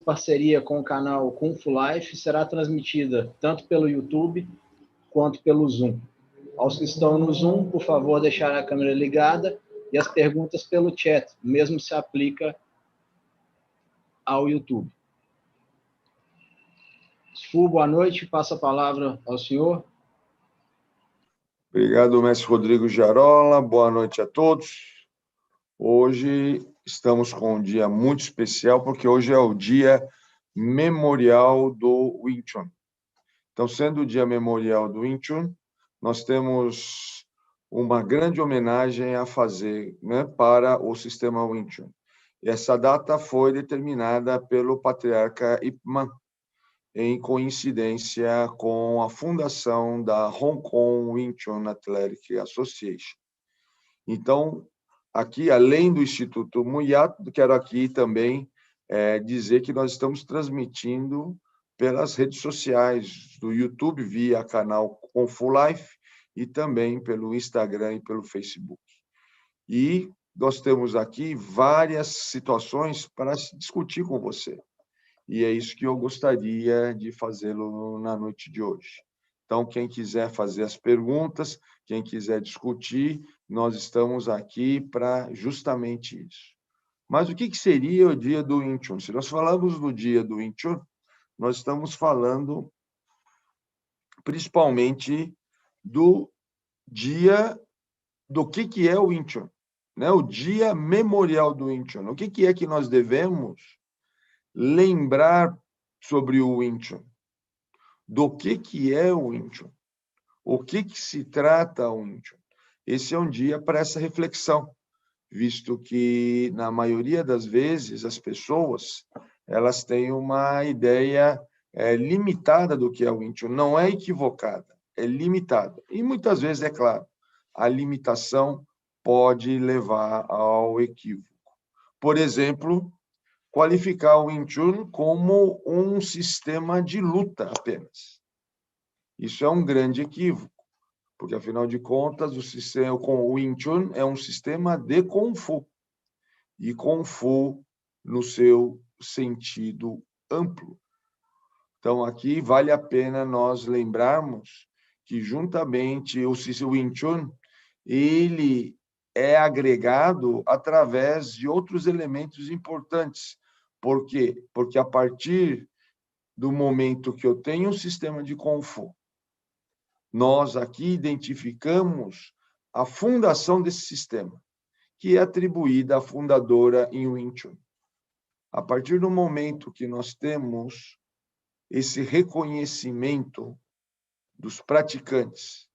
parceria com o canal Kung Fu Life, será transmitida tanto pelo YouTube quanto pelo Zoom. Aos que estão no Zoom, por favor, deixar a câmera ligada e as perguntas pelo chat, o mesmo se aplica ao YouTube. Fu, boa noite, passo a palavra ao senhor. Obrigado, mestre Rodrigo Giarola, boa noite a todos. Hoje estamos com um dia muito especial, porque hoje é o dia memorial do Wing Chun. Então, sendo o dia memorial do Wing Chun, nós temos uma grande homenagem a fazer, né, para o sistema Wing Chun. E essa data foi determinada pelo patriarca Ip Man, em coincidência com a fundação da Hong Kong Wing Chun Athletic Association. Então, aqui, além do Instituto Muyat, quero aqui também dizer que nós estamos transmitindo pelas redes sociais do YouTube, via canal Kung Fu Life, e também pelo Instagram e pelo Facebook. E nós temos aqui várias situações para discutir com você. E é isso que eu gostaria de fazê-lo na noite de hoje. Então, quem quiser fazer as perguntas, quem quiser discutir, nós estamos aqui para justamente isso. Mas o que seria o dia do Wing Chun? Se nós falamos do dia do Wing Chun, nós estamos falando principalmente do dia do que é o Wing Chun, né? O dia memorial do Wing Chun. O que é que nós devemos lembrar sobre o Wing Chun? Do que é o Wing Chun? O que se trata o Wing Chun? Esse é um dia para essa reflexão, visto que, na maioria das vezes, as pessoas elas têm uma ideia limitada do que é o Wing Chun. Não é equivocada, é limitada. E, muitas vezes, é claro, a limitação pode levar ao equívoco. Por exemplo, qualificar o Wing Chun como um sistema de luta apenas. Isso é um grande equívoco, porque, afinal de contas, o Wing Chun é um sistema de Kung Fu, e Kung Fu no seu sentido amplo. Então, aqui vale a pena nós lembrarmos que, juntamente, o Wing Chun, ele é agregado através de outros elementos importantes. Por quê? Porque, a partir do momento que eu tenho um sistema de Kung Fu, nós aqui identificamos a fundação desse sistema, que é atribuída à fundadora em Wing Chun. A partir do momento que nós temos esse reconhecimento dos praticantes,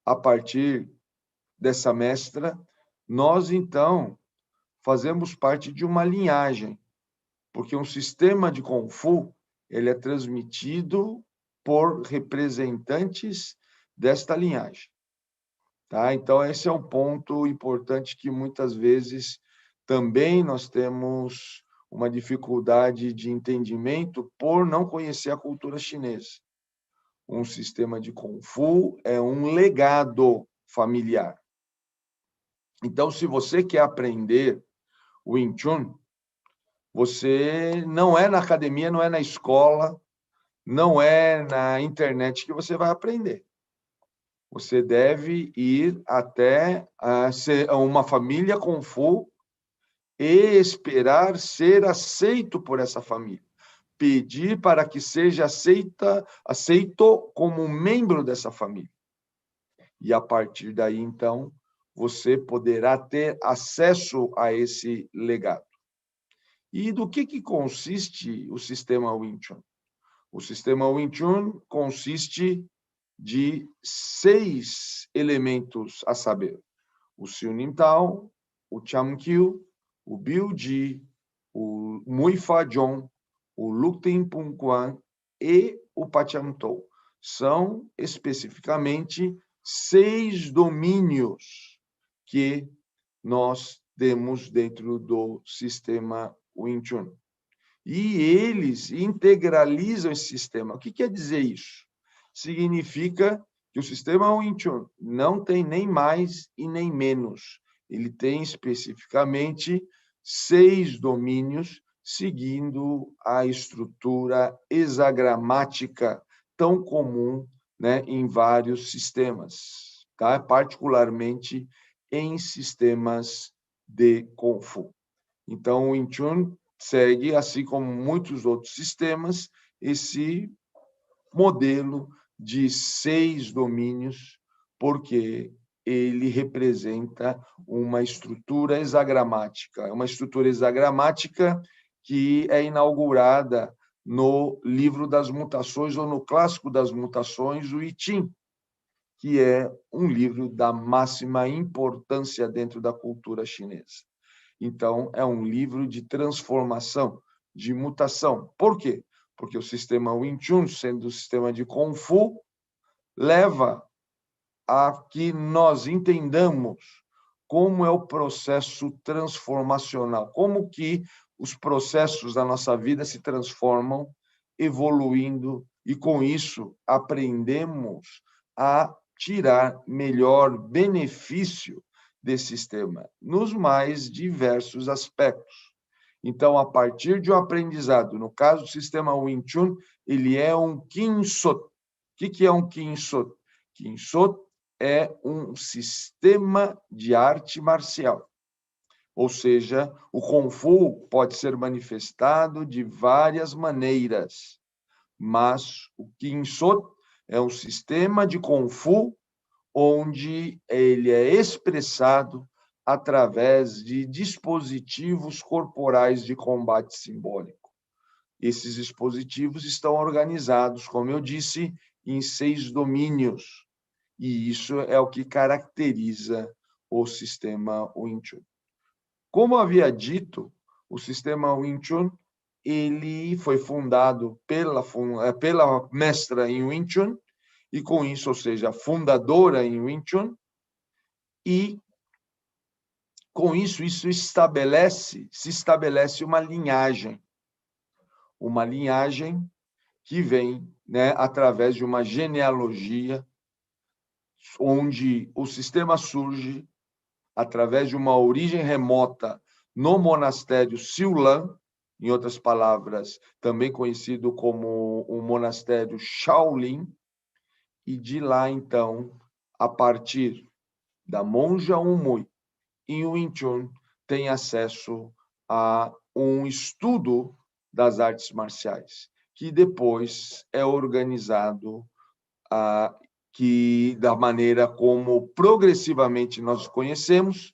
a partir dessa mestra, nós, então, fazemos parte de uma linhagem, porque um sistema de Kung Fu ele é transmitido por representantes desta linhagem. Tá? Então, esse é um ponto importante que, muitas vezes, também nós temos uma dificuldade de entendimento por não conhecer a cultura chinesa. Um sistema de Kung Fu é um legado familiar. Então, se você quer aprender Wing Chun, você não é na academia, não é na escola, não é na internet que você vai aprender. Você deve ir até uma família Kung Fu e esperar ser aceito por essa família. Pedir para que seja aceito como membro dessa família. E, a partir daí, então, você poderá ter acesso a esse legado. E do que consiste o sistema Wing Chun? O sistema Wing Chun consiste de 6 elementos a saber: o Siu Nim Tao, o Cham Kyu, o Biu Ji, o Mui Fa Jong, o Luk Tin Pun Quan e o Pacham Tou. São, especificamente, 6 domínios que nós temos dentro do sistema Wing Chun. E eles integralizam esse sistema. O que quer dizer isso? Significa que o sistema Wing Chun não tem nem mais e nem menos. Ele tem especificamente 6 domínios, seguindo a estrutura hexagramática tão comum, né, em vários sistemas, tá? Particularmente em sistemas de Kung Fu. Então, o Wing Chun segue, assim como muitos outros sistemas, esse modelo de 6 domínios, porque ele representa uma estrutura hexagramática. Uma estrutura hexagramática que é inaugurada no Livro das Mutações, ou no Clássico das Mutações, o I Ching, que é um livro da máxima importância dentro da cultura chinesa. Então, é um livro de transformação, de mutação. Por quê? Porque o sistema Wing Chun, sendo o sistema de Kung Fu, leva a que nós entendamos como é o processo transformacional, como que os processos da nossa vida se transformam, evoluindo, e com isso aprendemos a tirar melhor benefício desse sistema, nos mais diversos aspectos. Então, a partir de um aprendizado, no caso do sistema Wing Chun, ele é um Kinsot. O que é um Kinsot? Kinsot é um sistema de arte marcial. Ou seja, o Kung Fu pode ser manifestado de várias maneiras, mas o Kinsot é um sistema de Kung Fu onde ele é expressado através de dispositivos corporais de combate simbólico. Esses dispositivos estão organizados, como eu disse, em 6 domínios, e isso é o que caracteriza o sistema Wing Chun. Como havia dito, o sistema Wing Chun ele foi fundado pela mestra em Wing Chun, e com isso, ou seja, fundadora em Wing Chun, e com isso se estabelece uma linhagem que vem, né, através de uma genealogia, onde o sistema surge através de uma origem remota no monastério Siulan, em outras palavras, também conhecido como o monastério Shaolin, e de lá, então, a partir da monja Umui, em Wing Chun, tem acesso a um estudo das artes marciais, que depois é organizado da maneira como progressivamente nós conhecemos,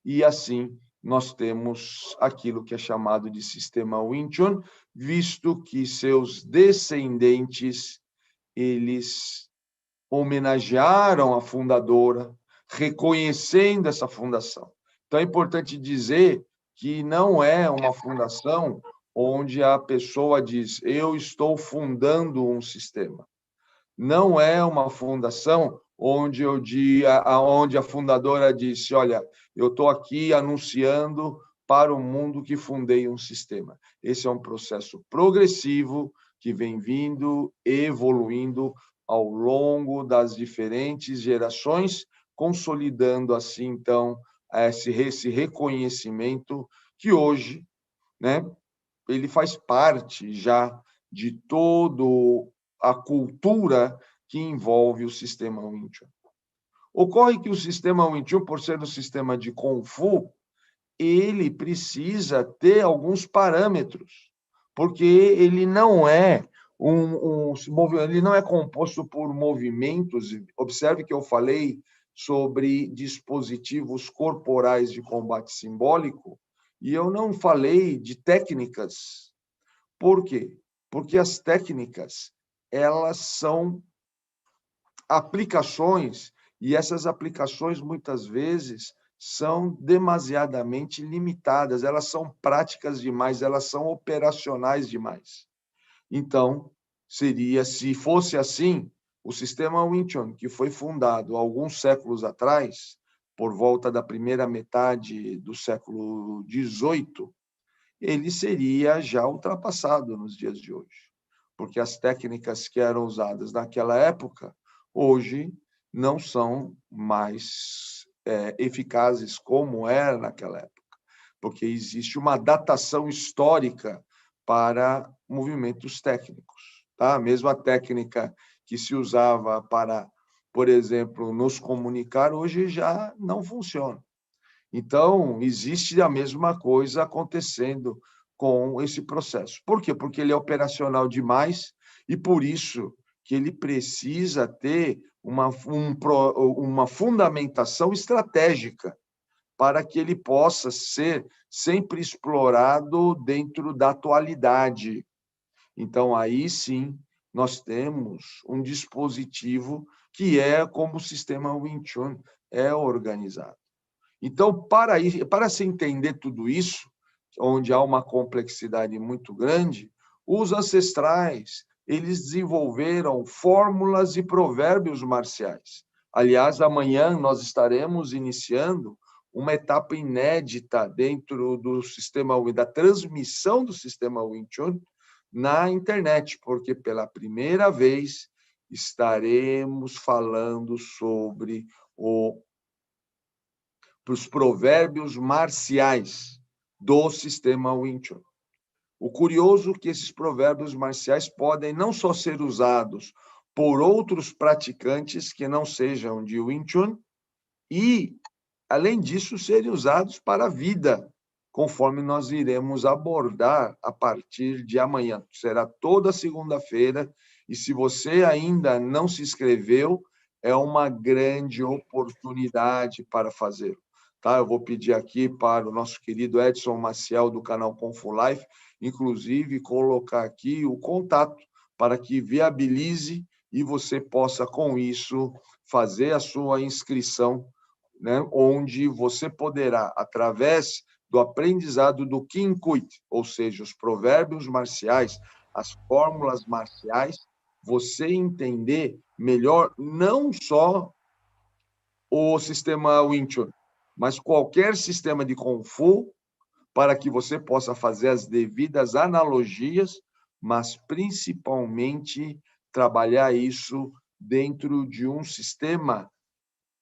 e assim nós temos aquilo que é chamado de sistema Wing Chun, visto que seus descendentes, eles homenagearam a fundadora, reconhecendo essa fundação. Então, é importante dizer que não é uma fundação onde a pessoa diz, eu estou fundando um sistema. Não é uma fundação onde a fundadora disse, olha, eu estou aqui anunciando para o mundo que fundei um sistema. Esse é um processo progressivo que vem vindo, evoluindo ao longo das diferentes gerações, consolidando assim, então, esse reconhecimento que hoje, né, ele faz parte já de toda a cultura que envolve o sistema Wing Chun. Ocorre que o sistema Wing Chun, por ser um sistema de Kung Fu, ele precisa ter alguns parâmetros, porque ele não é ele não é composto por movimentos. Observe que eu falei sobre dispositivos corporais de combate simbólico, e eu não falei de técnicas. Por quê? Porque as técnicas, elas são aplicações, e essas aplicações, muitas vezes, são demasiadamente limitadas, elas são práticas demais, elas são operacionais demais. Então, se fosse assim, o sistema Wing Chun, que foi fundado alguns séculos atrás, por volta da primeira metade do século XVIII, ele seria já ultrapassado nos dias de hoje, porque as técnicas que eram usadas naquela época, hoje, não são mais eficazes como era naquela época. porque existe uma datação histórica para movimentos técnicos, tá? A mesma técnica que se usava para, por exemplo, nos comunicar, hoje já não funciona. Então, existe a mesma coisa acontecendo com esse processo. Por quê? Porque ele é operacional demais e, por isso, que ele precisa ter uma fundamentação estratégica para que ele possa ser sempre explorado dentro da atualidade. Então, aí sim, nós temos um dispositivo que é como o sistema Wing Chun é organizado. Então, para se entender tudo isso, onde há uma complexidade muito grande, os ancestrais, eles desenvolveram fórmulas e provérbios marciais. Aliás, amanhã nós estaremos iniciando uma etapa inédita dentro do sistema, da transmissão do sistema Wing Chun na internet, porque pela primeira vez estaremos falando sobre os provérbios marciais do sistema Wing Chun. O curioso é que esses provérbios marciais podem não só ser usados por outros praticantes que não sejam de Wing Chun e, além disso, serem usados para a vida, conforme nós iremos abordar a partir de amanhã. Será toda segunda-feira, e se você ainda não se inscreveu, é uma grande oportunidade para fazê-lo. Tá? Eu vou pedir aqui para o nosso querido Edson Maciel, do canal Kung Fu Life, inclusive colocar aqui o contato para que viabilize e você possa, com isso, fazer a sua inscrição, né, onde você poderá, através do aprendizado do Kinkuit, ou seja, os provérbios marciais, as fórmulas marciais, você entender melhor não só o sistema Wing Chun, mas qualquer sistema de Kung Fu, para que você possa fazer as devidas analogias, mas principalmente trabalhar isso dentro de um sistema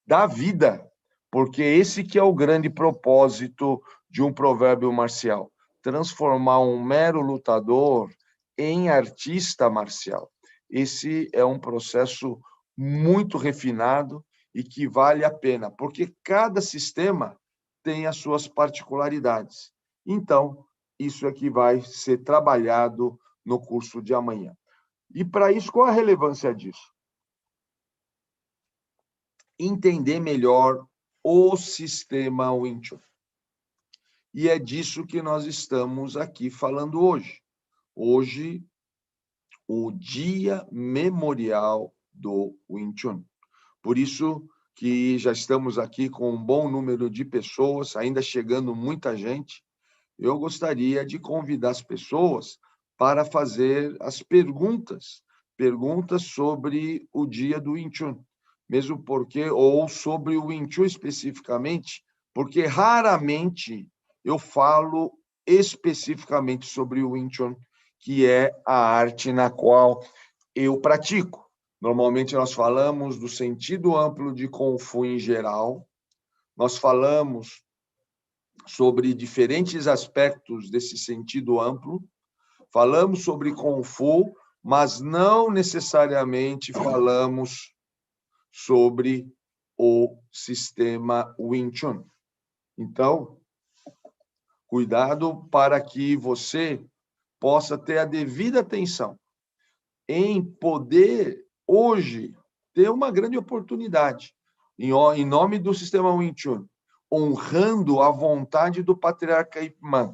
da vida, porque esse que é o grande propósito de um provérbio marcial, transformar um mero lutador em artista marcial. Esse é um processo muito refinado e que vale a pena, porque cada sistema tem as suas particularidades. Então, isso é que vai ser trabalhado no curso de amanhã. E, para isso, qual a relevância disso? Entender melhor o sistema Wing Chun. E é disso que nós estamos aqui falando hoje. Hoje, o Dia Memorial do Wing Chun. Por isso que já estamos aqui com um bom número de pessoas, ainda chegando muita gente. Eu gostaria de convidar as pessoas para fazer as perguntas sobre o dia do Wing Chun, mesmo porque, ou sobre o Wing Chun especificamente, porque raramente eu falo especificamente sobre o Wing Chun, que é a arte na qual eu pratico. Normalmente nós falamos do sentido amplo de Kung Fu em geral, nós falamos sobre diferentes aspectos desse sentido amplo, falamos sobre Kung Fu, mas não necessariamente falamos sobre o sistema Wing Chun. Então, cuidado para que você possa ter a devida atenção em poder, hoje, ter uma grande oportunidade, em nome do sistema Wing Chun, honrando a vontade do patriarca Ip Man,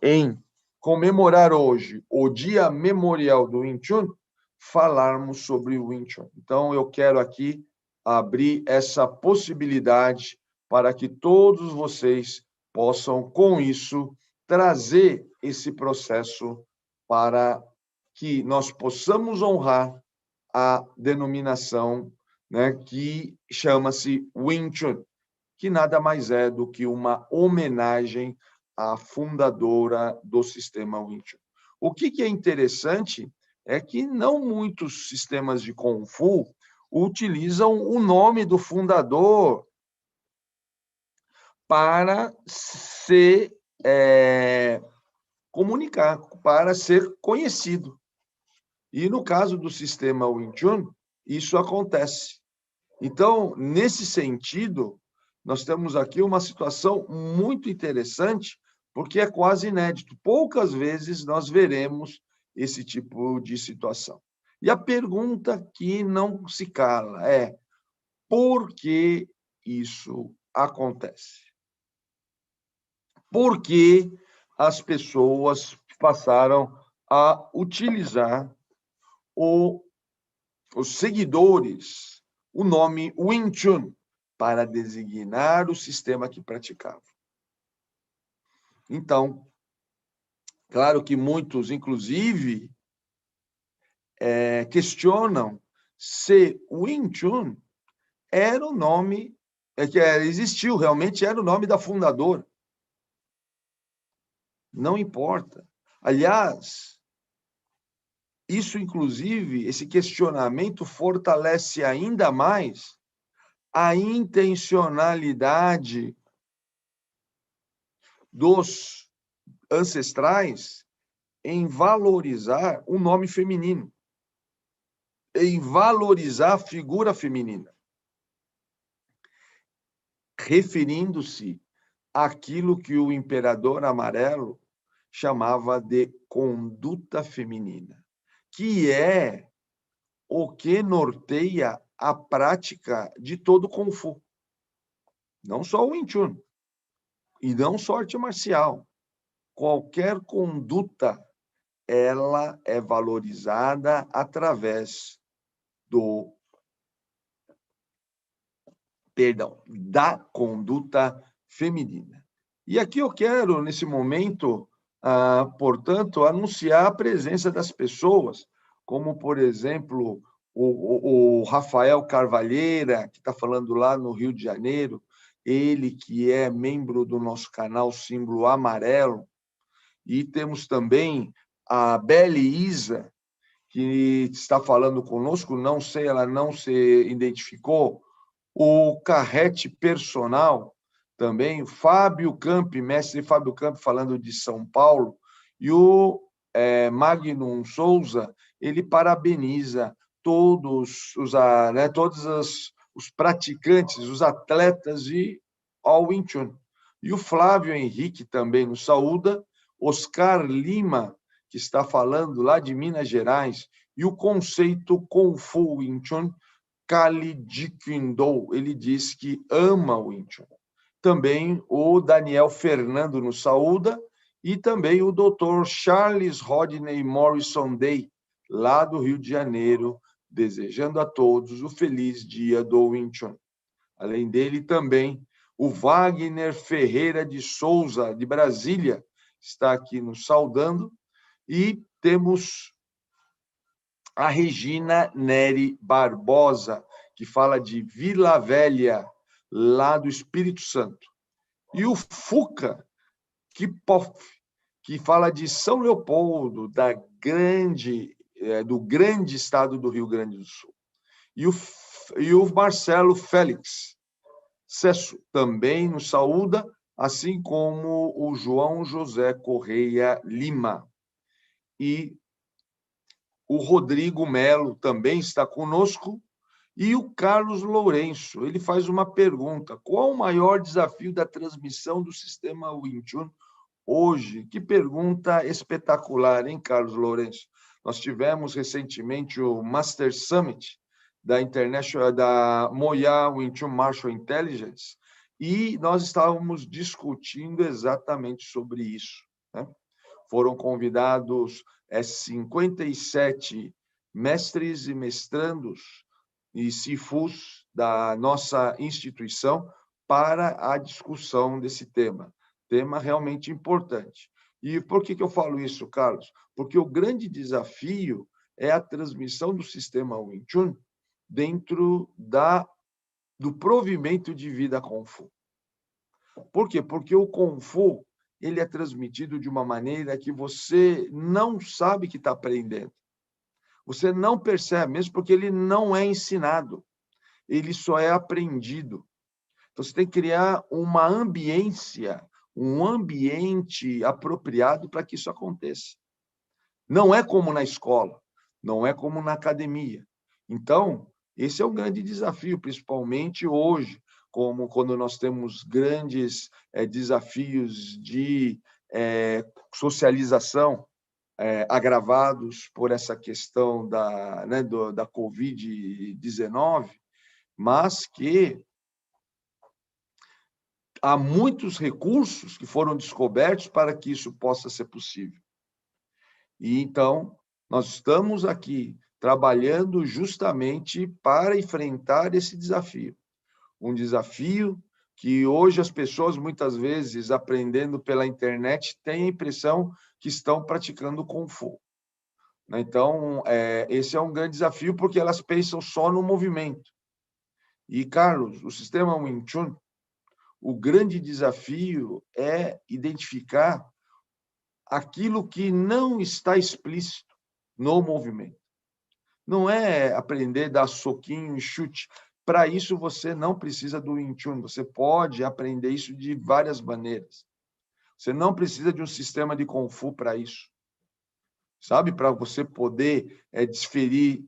em comemorar hoje o Dia Memorial do Wing Chun, falarmos sobre o Wing Chun. Então, eu quero aqui abrir essa possibilidade para que todos vocês possam, com isso, trazer esse processo para que nós possamos honrar a denominação, né, que chama-se Wing Chun, que nada mais é do que uma homenagem à fundadora do sistema Wing Chun. O que é interessante é que não muitos sistemas de Kung Fu utilizam o nome do fundador para se comunicar, para ser conhecido. E no caso do sistema Wing Chun, isso acontece. Então, nesse sentido, nós temos aqui uma situação muito interessante, porque é quase inédito. Poucas vezes nós veremos esse tipo de situação. E a pergunta que não se cala é: por que isso acontece? Por que as pessoas passaram a utilizar os seguidores o nome Wing Chun para designar o sistema que praticavam? Então, claro que muitos, inclusive, questionam se Wing Chun era o nome que existiu, realmente era o nome da fundadora. Não importa. Aliás, isso, inclusive, esse questionamento fortalece ainda mais a intencionalidade dos ancestrais em valorizar o nome feminino, em valorizar a figura feminina, referindo-se àquilo que o imperador amarelo chamava de conduta feminina, que é o que norteia a prática de todo Kung Fu. Não só o Wing Chun, e não só arte marcial. Qualquer conduta, ela é valorizada através da conduta feminina. E aqui eu quero, nesse momento, portanto, anunciar a presença das pessoas, como, por exemplo, o Rafael Carvalheira, que está falando lá no Rio de Janeiro, ele que é membro do nosso canal Símbolo Amarelo, e temos também a Beli Isa, que está falando conosco, não sei, ela não se identificou, o Carrete Personal, também, o Fábio Campi, mestre Fábio Campi, falando de São Paulo, e o Magnum Souza, ele parabeniza todos os praticantes, os atletas de All Wing Chun. E o Flávio Henrique também nos saúda, Oscar Lima, que está falando lá de Minas Gerais, e o conceito Kung Fu Wing Chun, Kali Jiquindo, ele diz que ama o Wing Chun. Também o Daniel Fernando nos saúda, e também o Dr. Charles Rodney Morrison Day, lá do Rio de Janeiro, desejando a todos o feliz dia do Wing Chun. Além dele, também o Wagner Ferreira de Souza, de Brasília, está aqui nos saudando, e temos a Regina Neri Barbosa, que fala de Vila Velha, lá do Espírito Santo. E o Fuca Kipoff, que fala de São Leopoldo, do grande estado do Rio Grande do Sul. E o Marcelo Félix Cesso também nos saúda, assim como o João José Correia Lima. E o Rodrigo Melo também está conosco, e o Carlos Lourenço, ele faz uma pergunta: qual o maior desafio da transmissão do sistema Wing Chun hoje? Que pergunta espetacular, hein, Carlos Lourenço? Nós tivemos recentemente o Master Summit da Moya Wing Chun Martial Intelligence, e nós estávamos discutindo exatamente sobre isso, né? Foram convidados 57 mestres e mestrandos e sifus da nossa instituição para a discussão desse tema realmente importante. E por que eu falo isso, Carlos? Porque o grande desafio é a transmissão do sistema Wing Chun dentro do provimento de vida Kung Fu. Por quê? Porque o Kung Fu ele é transmitido de uma maneira que você não sabe que está aprendendo. Você não percebe, mesmo porque ele não é ensinado. Ele só é aprendido. Então, você tem que criar uma ambiência, um ambiente apropriado para que isso aconteça. Não é como na escola, não é como na academia. Então, esse é um grande desafio, principalmente hoje, como quando nós temos grandes desafios de socialização agravados por essa questão da Covid-19, mas que há muitos recursos que foram descobertos para que isso possa ser possível. E então, nós estamos aqui trabalhando justamente para enfrentar esse desafio. Um desafio que hoje as pessoas, muitas vezes, aprendendo pela internet, têm a impressão que estão praticando Kung Fu. Então, esse é um grande desafio, porque elas pensam só no movimento. E, Carlos, o sistema Wing Chun, o grande desafio é identificar aquilo que não está explícito no movimento. Não é aprender a dar soquinho e chute. Para isso, você não precisa do Wing Chun. Você pode aprender isso de várias maneiras. Você não precisa de um sistema de Kung Fu para isso. Sabe? Para você poder desferir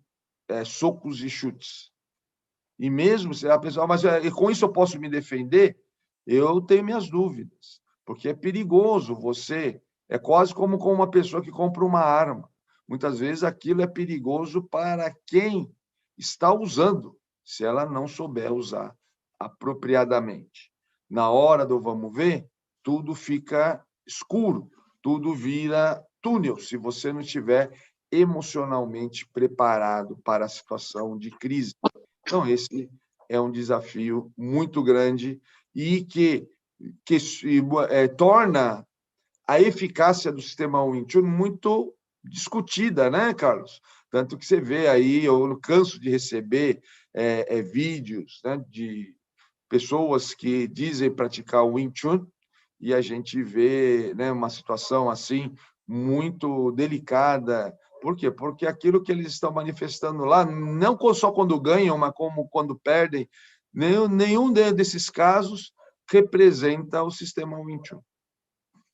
socos e chutes. E mesmo se a pessoa, mas com isso eu posso me defender? Eu tenho minhas dúvidas, porque é perigoso você. É quase como com uma pessoa que compra uma arma. Muitas vezes aquilo é perigoso para quem está usando, se ela não souber usar apropriadamente. Na hora do vamos ver, tudo fica escuro, tudo vira túnel, se você não estiver emocionalmente preparado para a situação de crise. Então, esse é um desafio muito grande e que torna a eficácia do sistema Wing Chun muito discutida, né, Carlos? Tanto que você vê aí, eu canso de receber vídeos, né, de pessoas que dizem praticar o Wing Chun e a gente vê, né, uma situação assim muito delicada. Por quê? Porque aquilo que eles estão manifestando lá, não só quando ganham, mas como quando perdem, nenhum desses casos representa o sistema Wing Chun.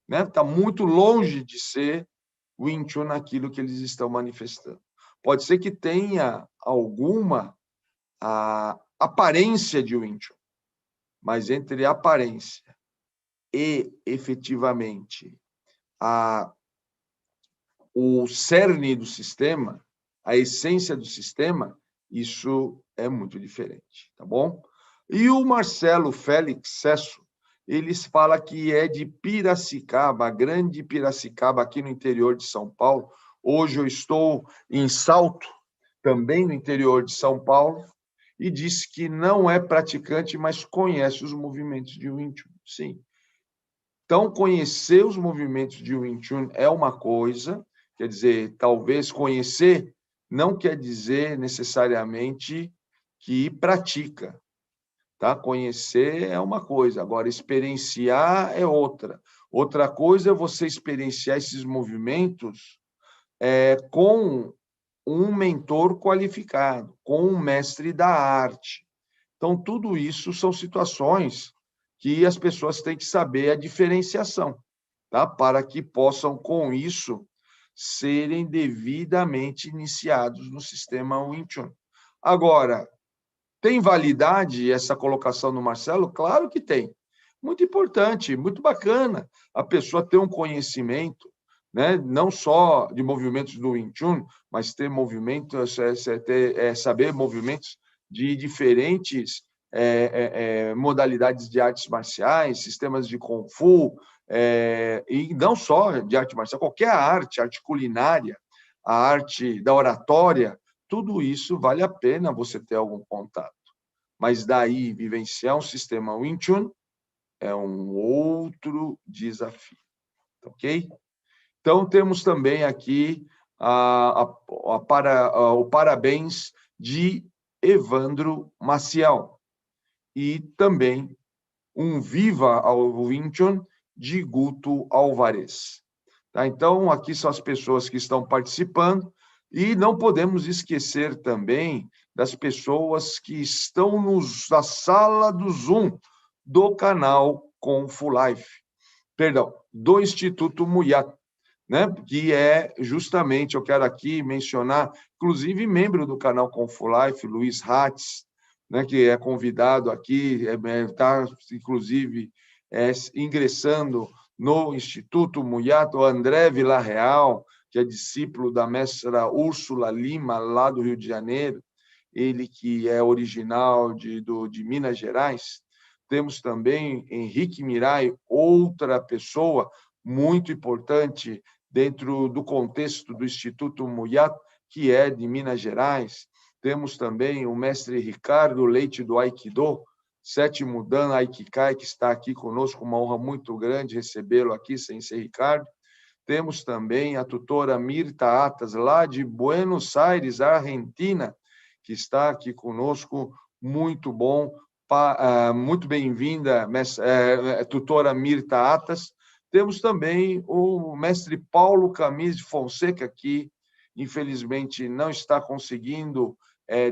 Está muito longe de ser Wing Chun naquilo que eles estão manifestando. Pode ser que tenha alguma aparência de Wing Chun, mas entre a aparência e, efetivamente, o cerne do sistema, a essência do sistema, isso é muito diferente, tá bom? E o Marcelo Félix Cesso, eles falam que é de Piracicaba, a grande Piracicaba, aqui no interior de São Paulo. Hoje eu estou em Salto, também no interior de São Paulo, e diz que não é praticante, mas conhece os movimentos de Wing Chun. Sim. Então, conhecer os movimentos de Wing Chun é uma coisa, quer dizer, talvez conhecer não quer dizer necessariamente que pratica. Tá? Conhecer é uma coisa, agora experienciar é outra. Outra coisa é você experienciar esses movimentos com um mentor qualificado, com um mestre da arte. Então, tudo isso são situações que as pessoas têm que saber a diferenciação, tá? Para que possam, com isso, serem devidamente iniciados no sistema Wing Chun. Agora, tem validade essa colocação do Marcelo? Claro que tem. Muito importante, muito bacana a pessoa ter um conhecimento, né? Não só de movimentos do Wing Chun, mas ter movimentos, saber movimentos de diferentes modalidades de artes marciais, sistemas de Kung Fu, e não só de arte marcial, qualquer arte culinária, a arte da oratória, tudo isso vale a pena você ter algum contato. Mas daí, vivenciar um sistema Wing Chun é um outro desafio, ok? Então, temos também aqui o parabéns de Evandro Maciel e também um viva ao Wing Chun de Guto Alvarez. Tá? Então, aqui são as pessoas que estão participando e não podemos esquecer também das pessoas que estão na sala do Zoom do canal Kung Fu Life. perdão, do Instituto Muyat, né? Que é justamente, eu quero aqui mencionar, inclusive membro do canal Confulife, Luiz Hatz, né? Que é convidado aqui, está inclusive ingressando no Instituto Muyat, o André Villarreal, que é discípulo da mestra Úrsula Lima, lá do Rio de Janeiro, ele que é original de Minas Gerais. Temos também Henrique Mirai, outra pessoa muito importante dentro do contexto do Instituto Muyat, que é de Minas Gerais. Temos também o mestre Ricardo Leite do Aikido, sétimo Dan Aikikai, que está aqui conosco, uma honra muito grande recebê-lo aqui, Sensei Ricardo. Temos também a tutora Mirta Atas, lá de Buenos Aires, Argentina, que está aqui conosco, muito bom, muito bem-vinda, tutora Mirta Atas. Temos também o mestre Paulo Camis de Fonseca, que infelizmente não está conseguindo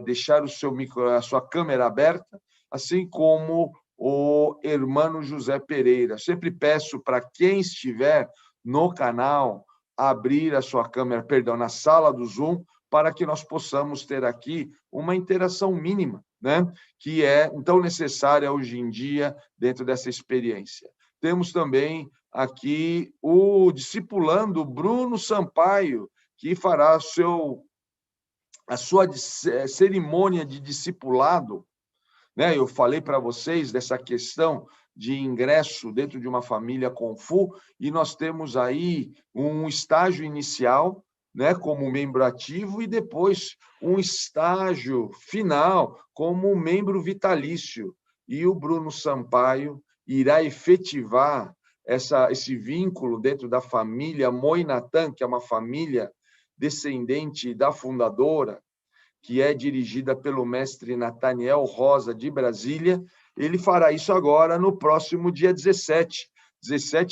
deixar a sua câmera aberta, assim como o irmão José Pereira. Sempre peço para quem estiver no canal abrir a sua câmera, perdão, na sala do Zoom, para que nós possamos ter aqui uma interação mínima, né? Que é tão necessária hoje em dia dentro dessa experiência. Temos também aqui o discipulando Bruno Sampaio, que fará a sua cerimônia de discipulado, né? Eu falei para vocês dessa questão de ingresso dentro de uma família Kung Fu, e nós temos aí um estágio inicial, né, como membro ativo, e depois um estágio final como membro vitalício. E o Bruno Sampaio irá efetivar esse vínculo dentro da família Moinatan, que é uma família descendente da fundadora, que é dirigida pelo mestre Nathaniel Rosa, de Brasília. Ele fará isso agora no próximo dia 17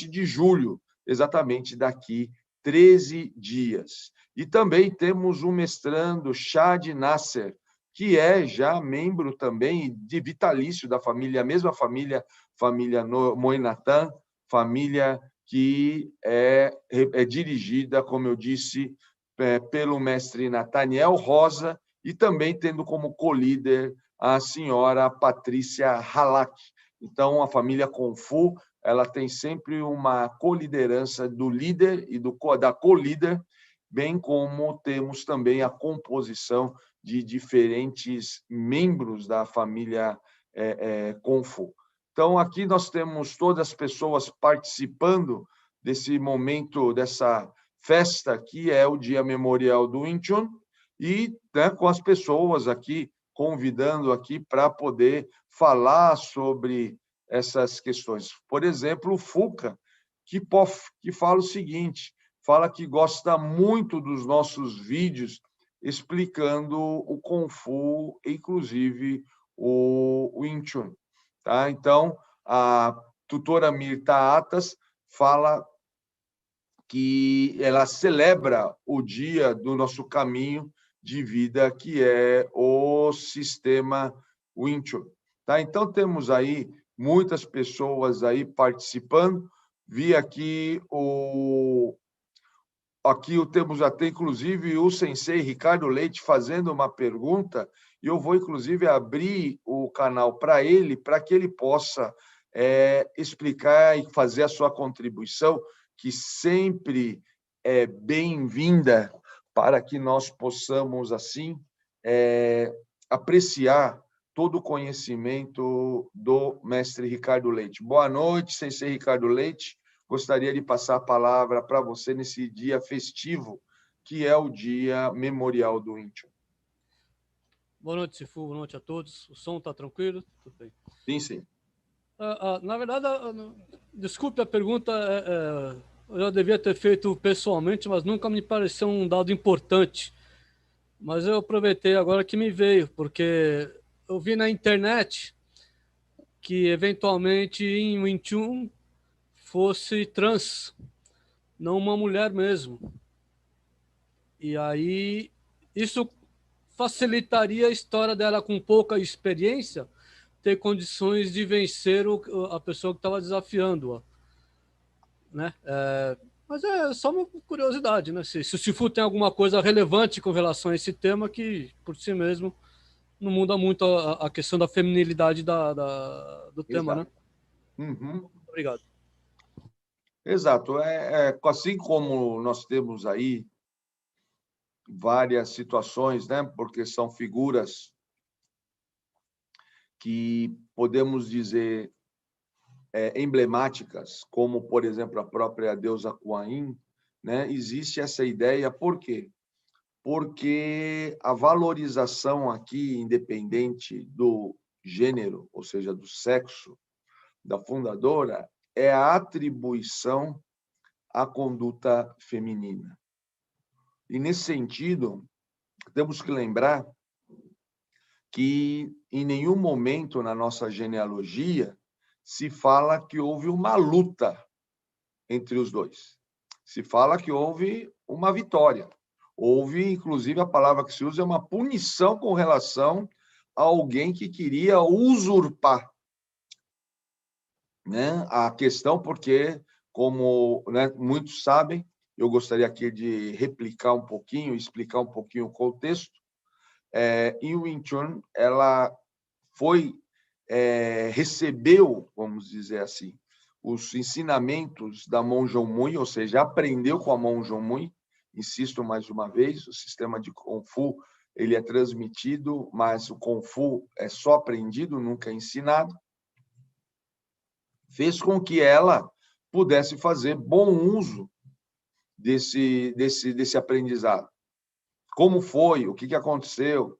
de julho, exatamente daqui 13 dias. E também temos o mestrando Shad Nasser, que é já membro também de vitalício da família, a mesma família Moinatan, família que é dirigida, como eu disse, pelo mestre Nathaniel Rosa, e também tendo como co-líder a senhora Patrícia Halak. Então, a família Kung Fu, ela tem sempre uma co-liderança do líder e da co-líder, bem como temos também a composição de diferentes membros da família Kung Fu. Então, aqui nós temos todas as pessoas participando desse momento, dessa festa, que é o Dia Memorial do Wing Chun, e, né, com as pessoas aqui, convidando aqui para poder falar sobre essas questões. Por exemplo, o Fuca, que fala o seguinte, fala que gosta muito dos nossos vídeos explicando o Kung Fu, inclusive o Wing Chun. Tá? Então, a tutora Mirta Atas fala que ela celebra o dia do nosso caminho de vida, que é o sistema Wing Chun. Tá? Então, temos aí muitas pessoas aí participando. Vi aqui temos até, inclusive, o sensei Ricardo Leite fazendo uma pergunta, e eu vou, inclusive, abrir o canal para ele, para que ele possa explicar e fazer a sua contribuição, que sempre é bem-vinda, para que nós possamos, assim, apreciar todo o conhecimento do mestre Ricardo Leite. Boa noite, sensei Ricardo Leite. Gostaria de passar a palavra para você nesse dia festivo, que é o Dia Memorial do Wing Chun. Boa noite, Sifu. Boa noite a todos. O som está tranquilo? Tudo bem. Sim, sim. Na verdade, desculpe a pergunta, eu já devia ter feito pessoalmente, mas nunca me pareceu um dado importante. Mas eu aproveitei agora que me veio, porque eu vi na internet que, eventualmente, em Wing Chun fosse trans, não uma mulher mesmo. E aí, isso facilitaria a história dela, com pouca experiência, ter condições de vencer a pessoa que estava desafiando-a. né? Mas é só uma curiosidade, né? Se o Sifu tem alguma coisa relevante com relação a esse tema que, por si mesmo, não muda muito a questão da feminilidade do tema, né? Exato. Uhum. Obrigado. Exato. Assim como nós temos aí várias situações, né? Porque são figuras que podemos dizer emblemáticas, como, por exemplo, a própria deusa Kuan Yin, né? Existe essa ideia, por quê? Porque a valorização aqui, independente do gênero, ou seja, do sexo da fundadora, é a atribuição à conduta feminina. E, nesse sentido, temos que lembrar que, em nenhum momento na nossa genealogia, se fala que houve uma luta entre os dois. Se fala que houve uma vitória. Houve, inclusive, a palavra que se usa é uma punição com relação a alguém que queria usurpar, né, a questão, porque, como, né, muitos sabem, eu gostaria aqui de replicar um pouquinho, explicar um pouquinho o contexto. Em Wing Chun, ela recebeu, vamos dizer assim, os ensinamentos da Monjong Mui, ou seja, aprendeu com a Monjong Mui. Insisto mais uma vez, o sistema de Kung Fu ele é transmitido, mas o Kung Fu é só aprendido, nunca ensinado. Fez com que ela pudesse fazer bom uso desse aprendizado. Como foi? O que aconteceu?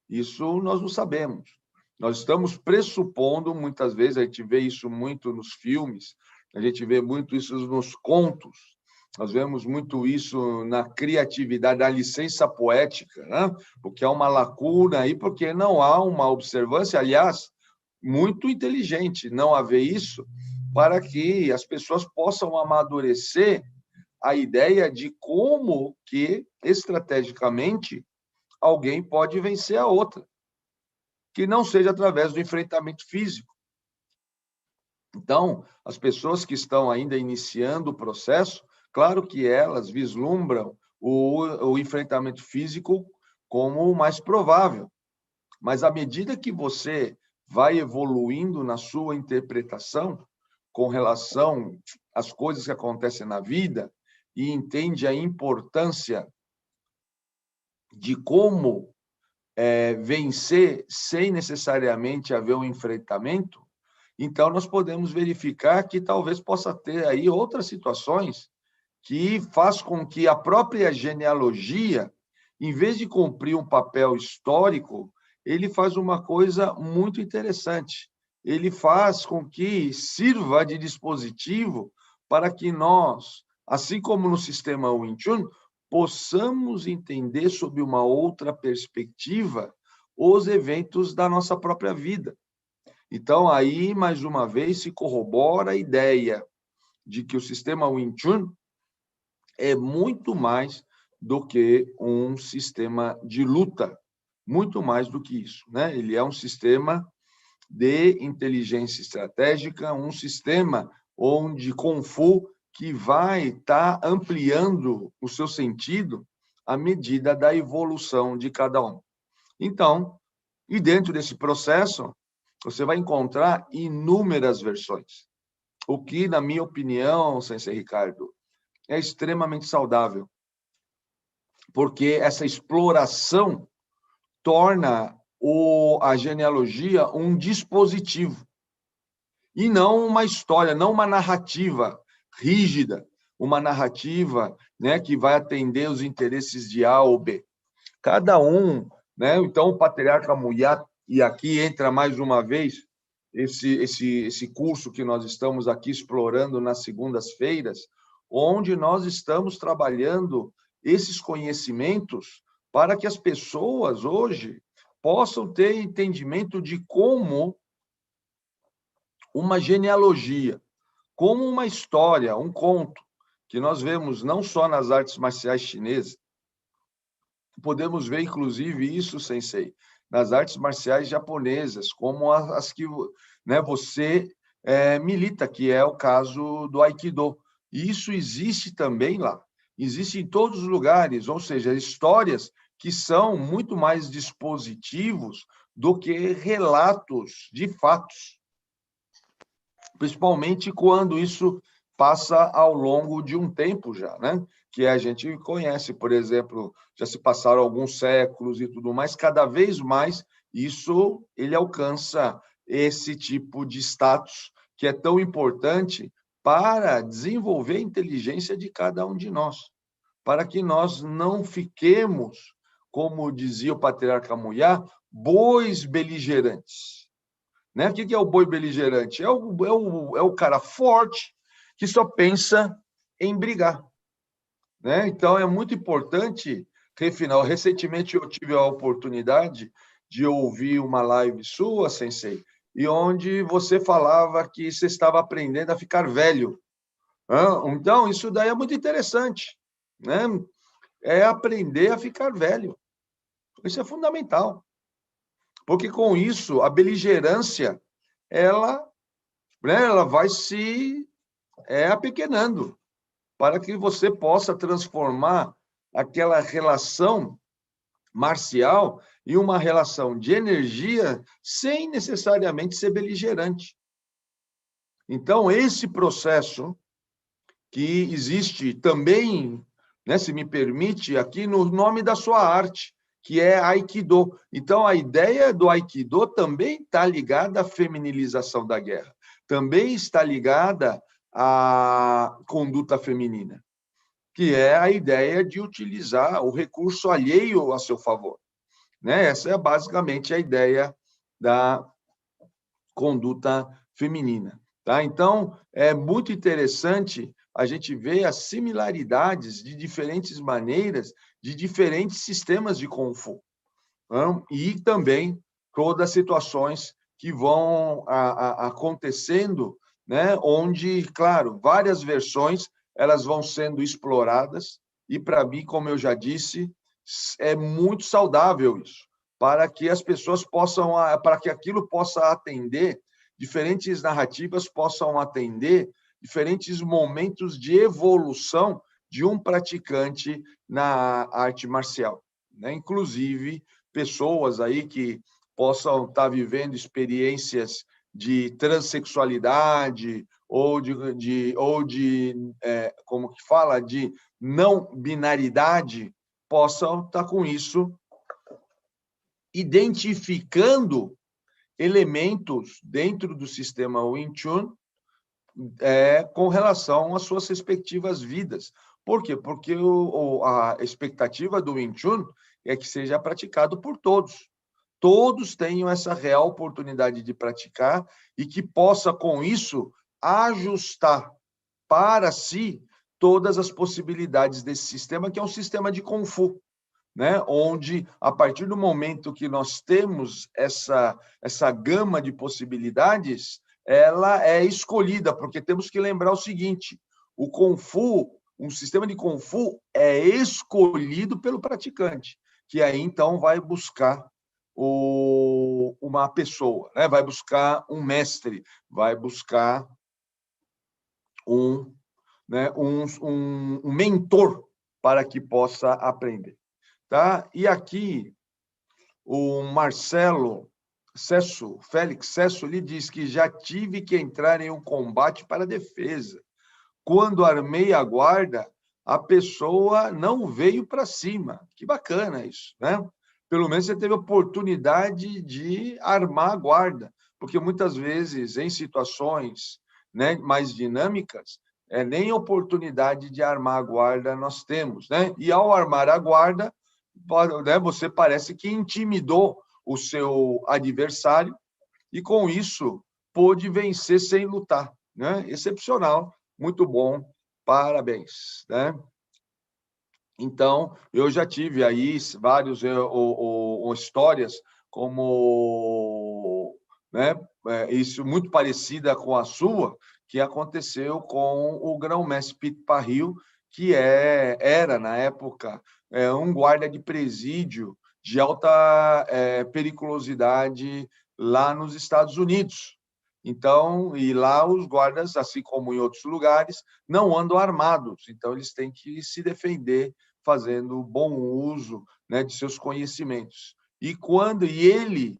Isso nós não sabemos. Nós estamos pressupondo, muitas vezes, a gente vê isso muito nos filmes, a gente vê muito isso nos contos, nós vemos muito isso na criatividade, na licença poética, né? Porque há uma lacuna aí, porque não há uma observância, aliás, muito inteligente não haver isso, para que as pessoas possam amadurecer a ideia de como que, estrategicamente, alguém pode vencer a outra, que não seja através do enfrentamento físico. Então, as pessoas que estão ainda iniciando o processo, claro que elas vislumbram o enfrentamento físico como o mais provável, mas à medida que você vai evoluindo na sua interpretação com relação às coisas que acontecem na vida e entende a importância de como vencer sem necessariamente haver um enfrentamento, então nós podemos verificar que talvez possa ter aí outras situações que faz com que a própria genealogia, em vez de cumprir um papel histórico, ele faz uma coisa muito interessante. Ele faz com que sirva de dispositivo para que nós, assim como no sistema Wing Chun, possamos entender sob uma outra perspectiva os eventos da nossa própria vida. Então, aí, mais uma vez, se corrobora a ideia de que o sistema Wing Chun é muito mais do que um sistema de luta, muito mais do que isso, né? Ele é um sistema de inteligência estratégica, um sistema onde Kung Fu que vai estar ampliando o seu sentido à medida da evolução de cada um. Então, e dentro desse processo, você vai encontrar inúmeras versões, o que, na minha opinião, Sensei Ricardo, é extremamente saudável, porque essa exploração torna a genealogia um dispositivo, e não uma história, não uma narrativa rígida, uma narrativa, né, que vai atender os interesses de A ou B. Cada um, né? Então, o patriarca Muyat, e aqui entra mais uma vez esse curso que nós estamos aqui explorando nas segundas-feiras, onde nós estamos trabalhando esses conhecimentos para que as pessoas hoje possam ter entendimento de como uma genealogia, como uma história, um conto, que nós vemos não só nas artes marciais chinesas, podemos ver, inclusive, isso, Sensei, nas artes marciais japonesas, como as que, né, você milita, que é o caso do Aikido. E isso existe também lá. Existe em todos os lugares, ou seja, histórias que são muito mais dispositivos do que relatos de fatos. Principalmente quando isso passa ao longo de um tempo já, né? Que a gente conhece, por exemplo, já se passaram alguns séculos e tudo mais, cada vez mais isso ele alcança esse tipo de status que é tão importante para desenvolver a inteligência de cada um de nós, para que nós não fiquemos, como dizia o patriarca Mulher, bois beligerantes. Né? O que é o boi beligerante? É o cara forte que só pensa em brigar. Né? Então, é muito importante refinar. Recentemente, eu tive a oportunidade de ouvir uma live sua, Sensei, e onde você falava que você estava aprendendo a ficar velho. Então, isso daí é muito interessante. Né? É aprender a ficar velho. Isso é fundamental. Porque, com isso, a beligerância ela vai se apequenando, para que você possa transformar aquela relação marcial em uma relação de energia sem necessariamente ser beligerante. Então, esse processo que existe também, né, se me permite, aqui no nome da sua arte, que é Aikido. Então, a ideia do Aikido também está ligada à feminilização da guerra, também está ligada à conduta feminina, que é a ideia de utilizar o recurso alheio a seu favor. Né? Essa é basicamente a ideia da conduta feminina. Tá? Então, é muito interessante a gente ver as similaridades de diferentes maneiras, de diferentes sistemas de Kung Fu. E também todas as situações que vão acontecendo, né? Onde, claro, várias versões elas vão sendo exploradas, e para mim, como eu já disse, é muito saudável isso, para que as pessoas possam, para que aquilo possa atender, diferentes narrativas possam atender diferentes momentos de evolução de um praticante na arte marcial, né? Inclusive pessoas aí que possam estar vivendo experiências de transexualidade ou de como que fala, de não binaridade, possam estar com isso identificando elementos dentro do sistema Wing Chun com relação às suas respectivas vidas. Por quê? Porque a expectativa do Wing Chun é que seja praticado por todos. Todos tenham essa real oportunidade de praticar e que possa, com isso, ajustar para si todas as possibilidades desse sistema, que é um sistema de Kung Fu, né? Onde, a partir do momento que nós temos essa gama de possibilidades, ela é escolhida, porque temos que lembrar o seguinte, o Kung Fu, um sistema de Kung Fu é escolhido pelo praticante, que aí, então, vai buscar uma pessoa, né? Vai buscar um mestre, vai buscar um mentor para que possa aprender. Tá? E aqui, o Marcelo Félix Cesso, lhe diz que já tive que entrar em um combate para defesa. Quando armei a guarda, a pessoa não veio para cima. Que bacana isso, né? Pelo menos você teve a oportunidade de armar a guarda, porque muitas vezes, em situações, né, mais dinâmicas, nem oportunidade de armar a guarda nós temos, né? E ao armar a guarda, você parece que intimidou o seu adversário e, com isso, pôde vencer sem lutar, né? Excepcional, muito bom, parabéns, né? Então, eu já tive aí várias histórias como, né, isso muito parecida com a sua, que aconteceu com o grão-mestre Pete Parril, que era, na época, um guarda de presídio de alta periculosidade lá nos Estados Unidos. Então, e lá os guardas, assim como em outros lugares, não andam armados. Então, eles têm que se defender fazendo bom uso, né, de seus conhecimentos. E ele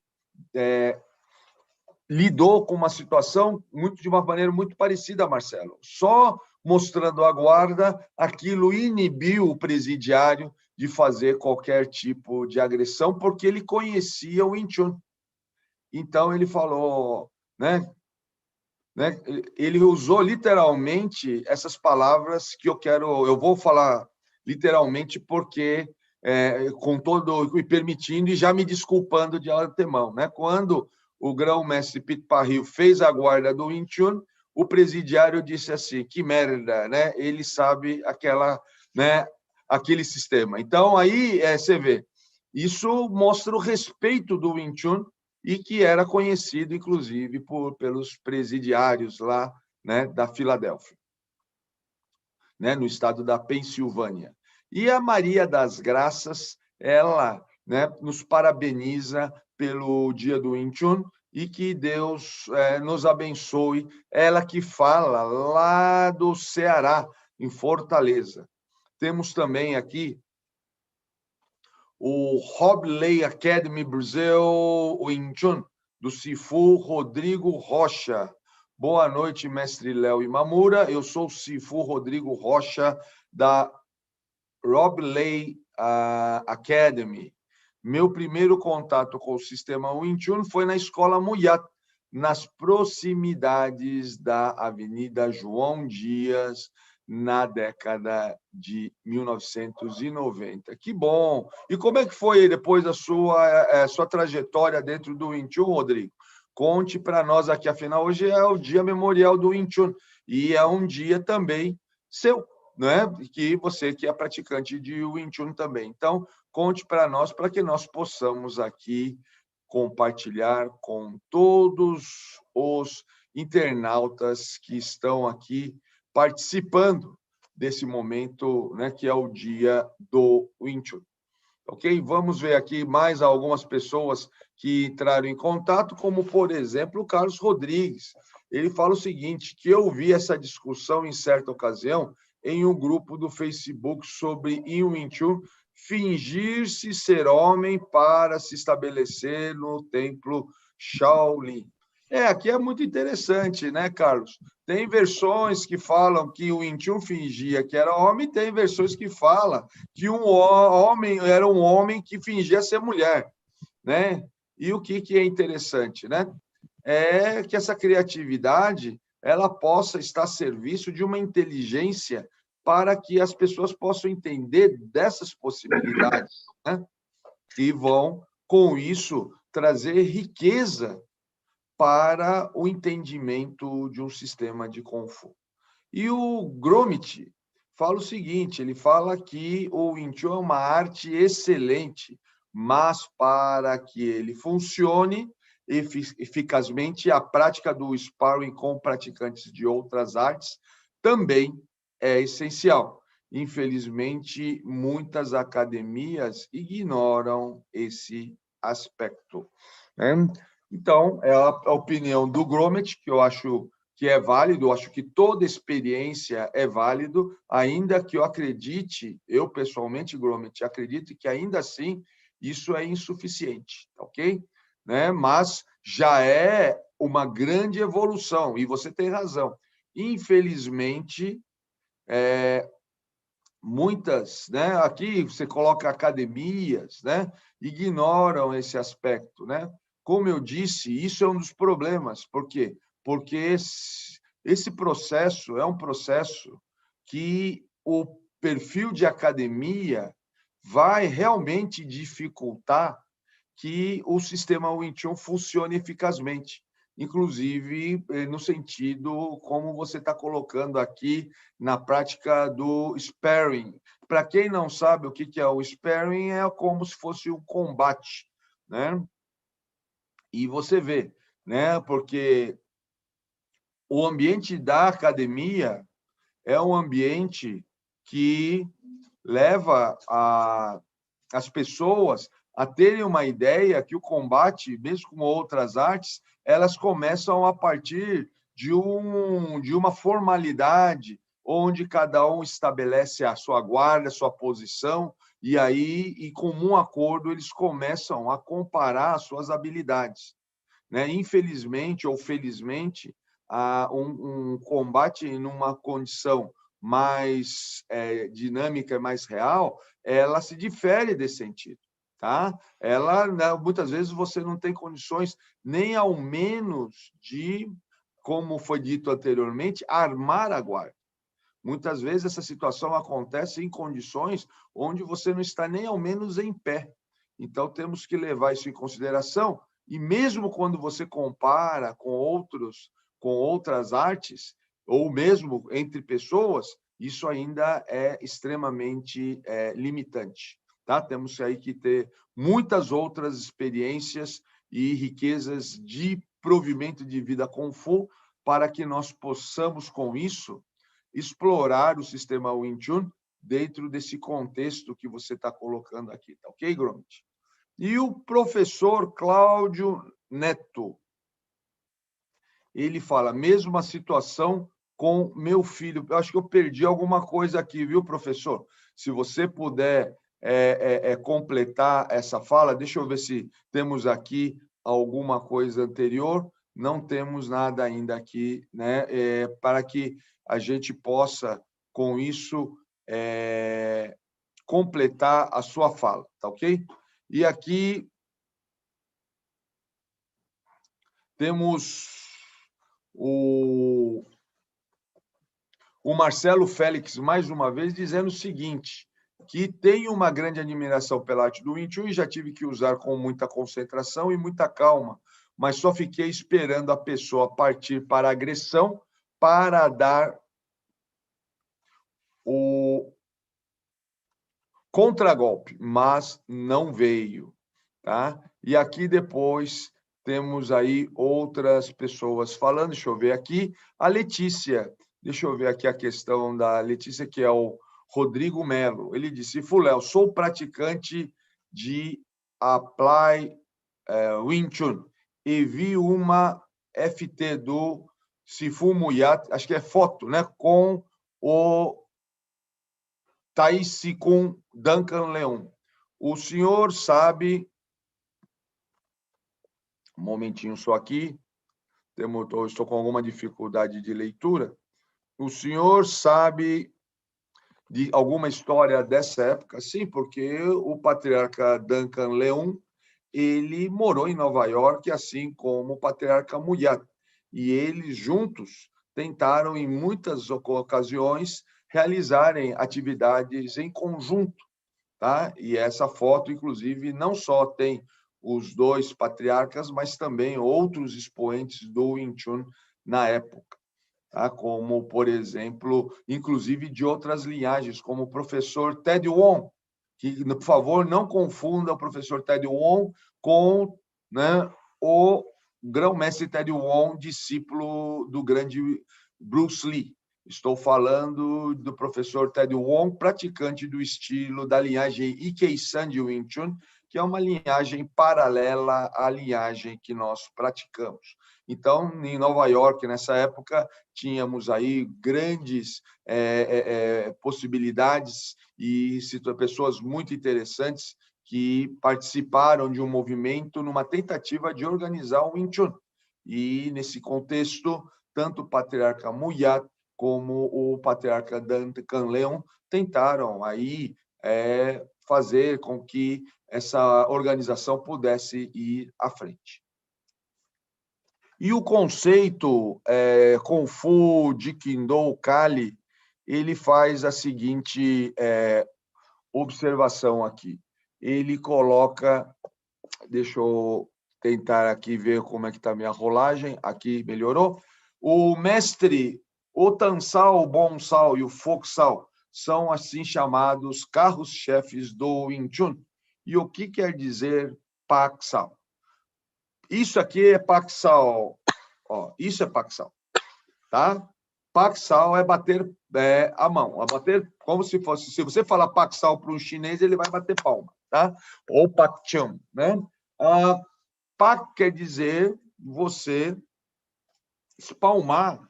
lidou com uma situação de uma maneira muito parecida, Marcelo. Só mostrando a guarda, aquilo inibiu o presidiário de fazer qualquer tipo de agressão, porque ele conhecia o Wing Chun. Então, ele falou, né? Ele usou literalmente essas palavras que eu vou falar literalmente porque, com todo, e permitindo, e já me desculpando de antemão, né? Quando o grão-mestre Pit Parril fez a guarda do Wing Chun, o presidiário disse assim, que merda, né? Ele sabe aquele sistema. Então, aí você vê, isso mostra o respeito do Wing Chun e que era conhecido, inclusive, pelos presidiários lá, né, da Filadélfia, né, no estado da Pensilvânia. E a Maria das Graças, ela, né, nos parabeniza pelo dia do Wing Chun e que Deus nos abençoe. Ela que fala lá do Ceará, em Fortaleza. Temos também aqui o Hobley Academy Brasil Wing Chun, do Sifu Rodrigo Rocha. Boa noite, mestre Léo Imamura. Eu sou o Sifu Rodrigo Rocha, da Hobley Academy. Meu primeiro contato com o sistema Wing Chun foi na escola Muyat, nas proximidades da Avenida João Dias, na década de 1990. Que bom! E como é que foi depois a sua trajetória dentro do Wing Chun, Rodrigo? Conte para nós aqui, afinal, hoje é o Dia Memorial do Wing Chun, e é um dia também seu, né? Que você que é praticante de Wing Chun também. Então, conte para nós, para que nós possamos aqui compartilhar com todos os internautas que estão aqui participando desse momento, né, que é o dia do Wing Chun. Ok? Vamos ver aqui mais algumas pessoas que entraram em contato, como, por exemplo, o Carlos Rodrigues. Ele fala o seguinte, que eu vi essa discussão em certa ocasião em um grupo do Facebook sobre Wing Chun fingir-se ser homem para se estabelecer no templo Shaolin. Aqui é muito interessante, né, Carlos? Tem versões que falam que o Wing Chun fingia que era homem, tem versões que falam que um homem era um homem que fingia ser mulher, né? E o que é interessante, né? É que essa criatividade ela possa estar a serviço de uma inteligência para que as pessoas possam entender dessas possibilidades, né? E vão, com isso, trazer riqueza para o entendimento de um sistema de Kung Fu. E o Gromit fala o seguinte, ele fala que o Wing Chun é uma arte excelente, mas para que ele funcione eficazmente, a prática do sparring com praticantes de outras artes também é essencial. Infelizmente, muitas academias ignoram esse aspecto, né? Então, é a opinião do Gromit, que eu acho que é válido, eu acho que toda experiência é válido, ainda que eu acredite, eu pessoalmente, Gromit, acredito que ainda assim isso é insuficiente, ok? Né? Mas já é uma grande evolução, e você tem razão. Infelizmente, muitas, né? Aqui você coloca academias, né? Ignoram esse aspecto, né? Como eu disse, isso é um dos problemas. Por quê? Porque esse processo é um processo que o perfil de academia vai realmente dificultar que o sistema Wing Chun funcione eficazmente, inclusive no sentido como você está colocando aqui na prática do sparring. Para quem não sabe o que é o sparring, é como se fosse um combate, né? E você vê, né? Porque o ambiente da academia é um ambiente que leva as pessoas a terem uma ideia que o combate, mesmo com outras artes, elas começam a partir de uma formalidade, onde cada um estabelece a sua guarda, a sua posição, e aí, em comum acordo, eles começam a comparar as suas habilidades. Né? Infelizmente ou felizmente, um combate numa condição mais dinâmica, mais real, ela se difere desse sentido. Tá? Ela, né, muitas vezes você não tem condições nem ao menos de, como foi dito anteriormente, armar a guarda. Muitas vezes essa situação acontece em condições onde você não está nem ao menos em pé. Então temos que levar isso em consideração, e mesmo quando você compara com outras artes, ou mesmo entre pessoas, isso ainda é extremamente limitante. Tá? Temos aí que ter muitas outras experiências e riquezas de provimento de vida Kung Fu para que nós possamos, com isso, explorar o sistema Wing Chun dentro desse contexto que você está colocando aqui. Tá ok, Gromit? E o professor Cláudio Neto, ele fala, mesma situação com meu filho. Eu acho que eu perdi alguma coisa aqui, viu, professor? Se você puder completar essa fala, deixa eu ver se temos aqui alguma coisa anterior. Não temos nada ainda aqui, né? Para que a gente possa, com isso, completar a sua fala, tá ok? E aqui temos o Marcelo Félix, mais uma vez, dizendo o seguinte, que tenho uma grande admiração pela arte do Wing Chun e já tive que usar com muita concentração e muita calma, mas só fiquei esperando a pessoa partir para a agressão para dar o contragolpe, mas não veio. Tá? E aqui depois temos aí outras pessoas falando, deixa eu ver aqui, a Letícia, deixa eu ver aqui a questão da Letícia, que é o Rodrigo Melo. Ele disse, Fuléu, sou praticante de Apply Wing Chun e vi uma FT do Sifu Muyat, acho que é foto, né, com o Taisicum Duncan Leon. O senhor sabe... Um momentinho só aqui. Estou com alguma dificuldade de leitura. O senhor sabe de alguma história dessa época? Sim, porque o patriarca Duncan Leon, ele morou em Nova York, assim como o patriarca Muyat. E eles juntos tentaram, em muitas ocasiões, realizarem atividades em conjunto. Tá? E essa foto, inclusive, não só tem os dois patriarcas, mas também outros expoentes do Wing Chun na época, tá? Como, por exemplo, inclusive de outras linhagens, como o professor Ted Wong, que, por favor, não confunda o professor Ted Wong com, né, o grão-mestre Ted Wong, discípulo do grande Bruce Lee. Estou falando do professor Ted Wong, praticante do estilo da linhagem Ikei-san de Wing Chun, que é uma linhagem paralela à linhagem que nós praticamos. Então, em Nova York, nessa época, tínhamos aí grandes possibilidades e pessoas muito interessantes que participaram de um movimento numa tentativa de organizar o Wing Chun. E, nesse contexto, tanto o patriarca Muyat como o patriarca Duncan Leon tentaram aí fazer com que essa organização pudesse ir à frente. E o conceito Kung Fu de Kindo Kali, ele faz a seguinte observação aqui. Ele coloca, deixa eu tentar aqui ver como é que está a minha rolagem, aqui melhorou. O mestre, o Tansal, o Bonsal e o Foksal são assim chamados carros-chefes do Wing Chun. E o que quer dizer Paksal? Isso aqui é Paksal. Ó, isso é Paksal. Tá? Paksal é bater a mão. É bater como se fosse... Se você falar Paksal para um chinês, ele vai bater palma. tá? Ou Pakcham, né? Pak quer dizer você espalmar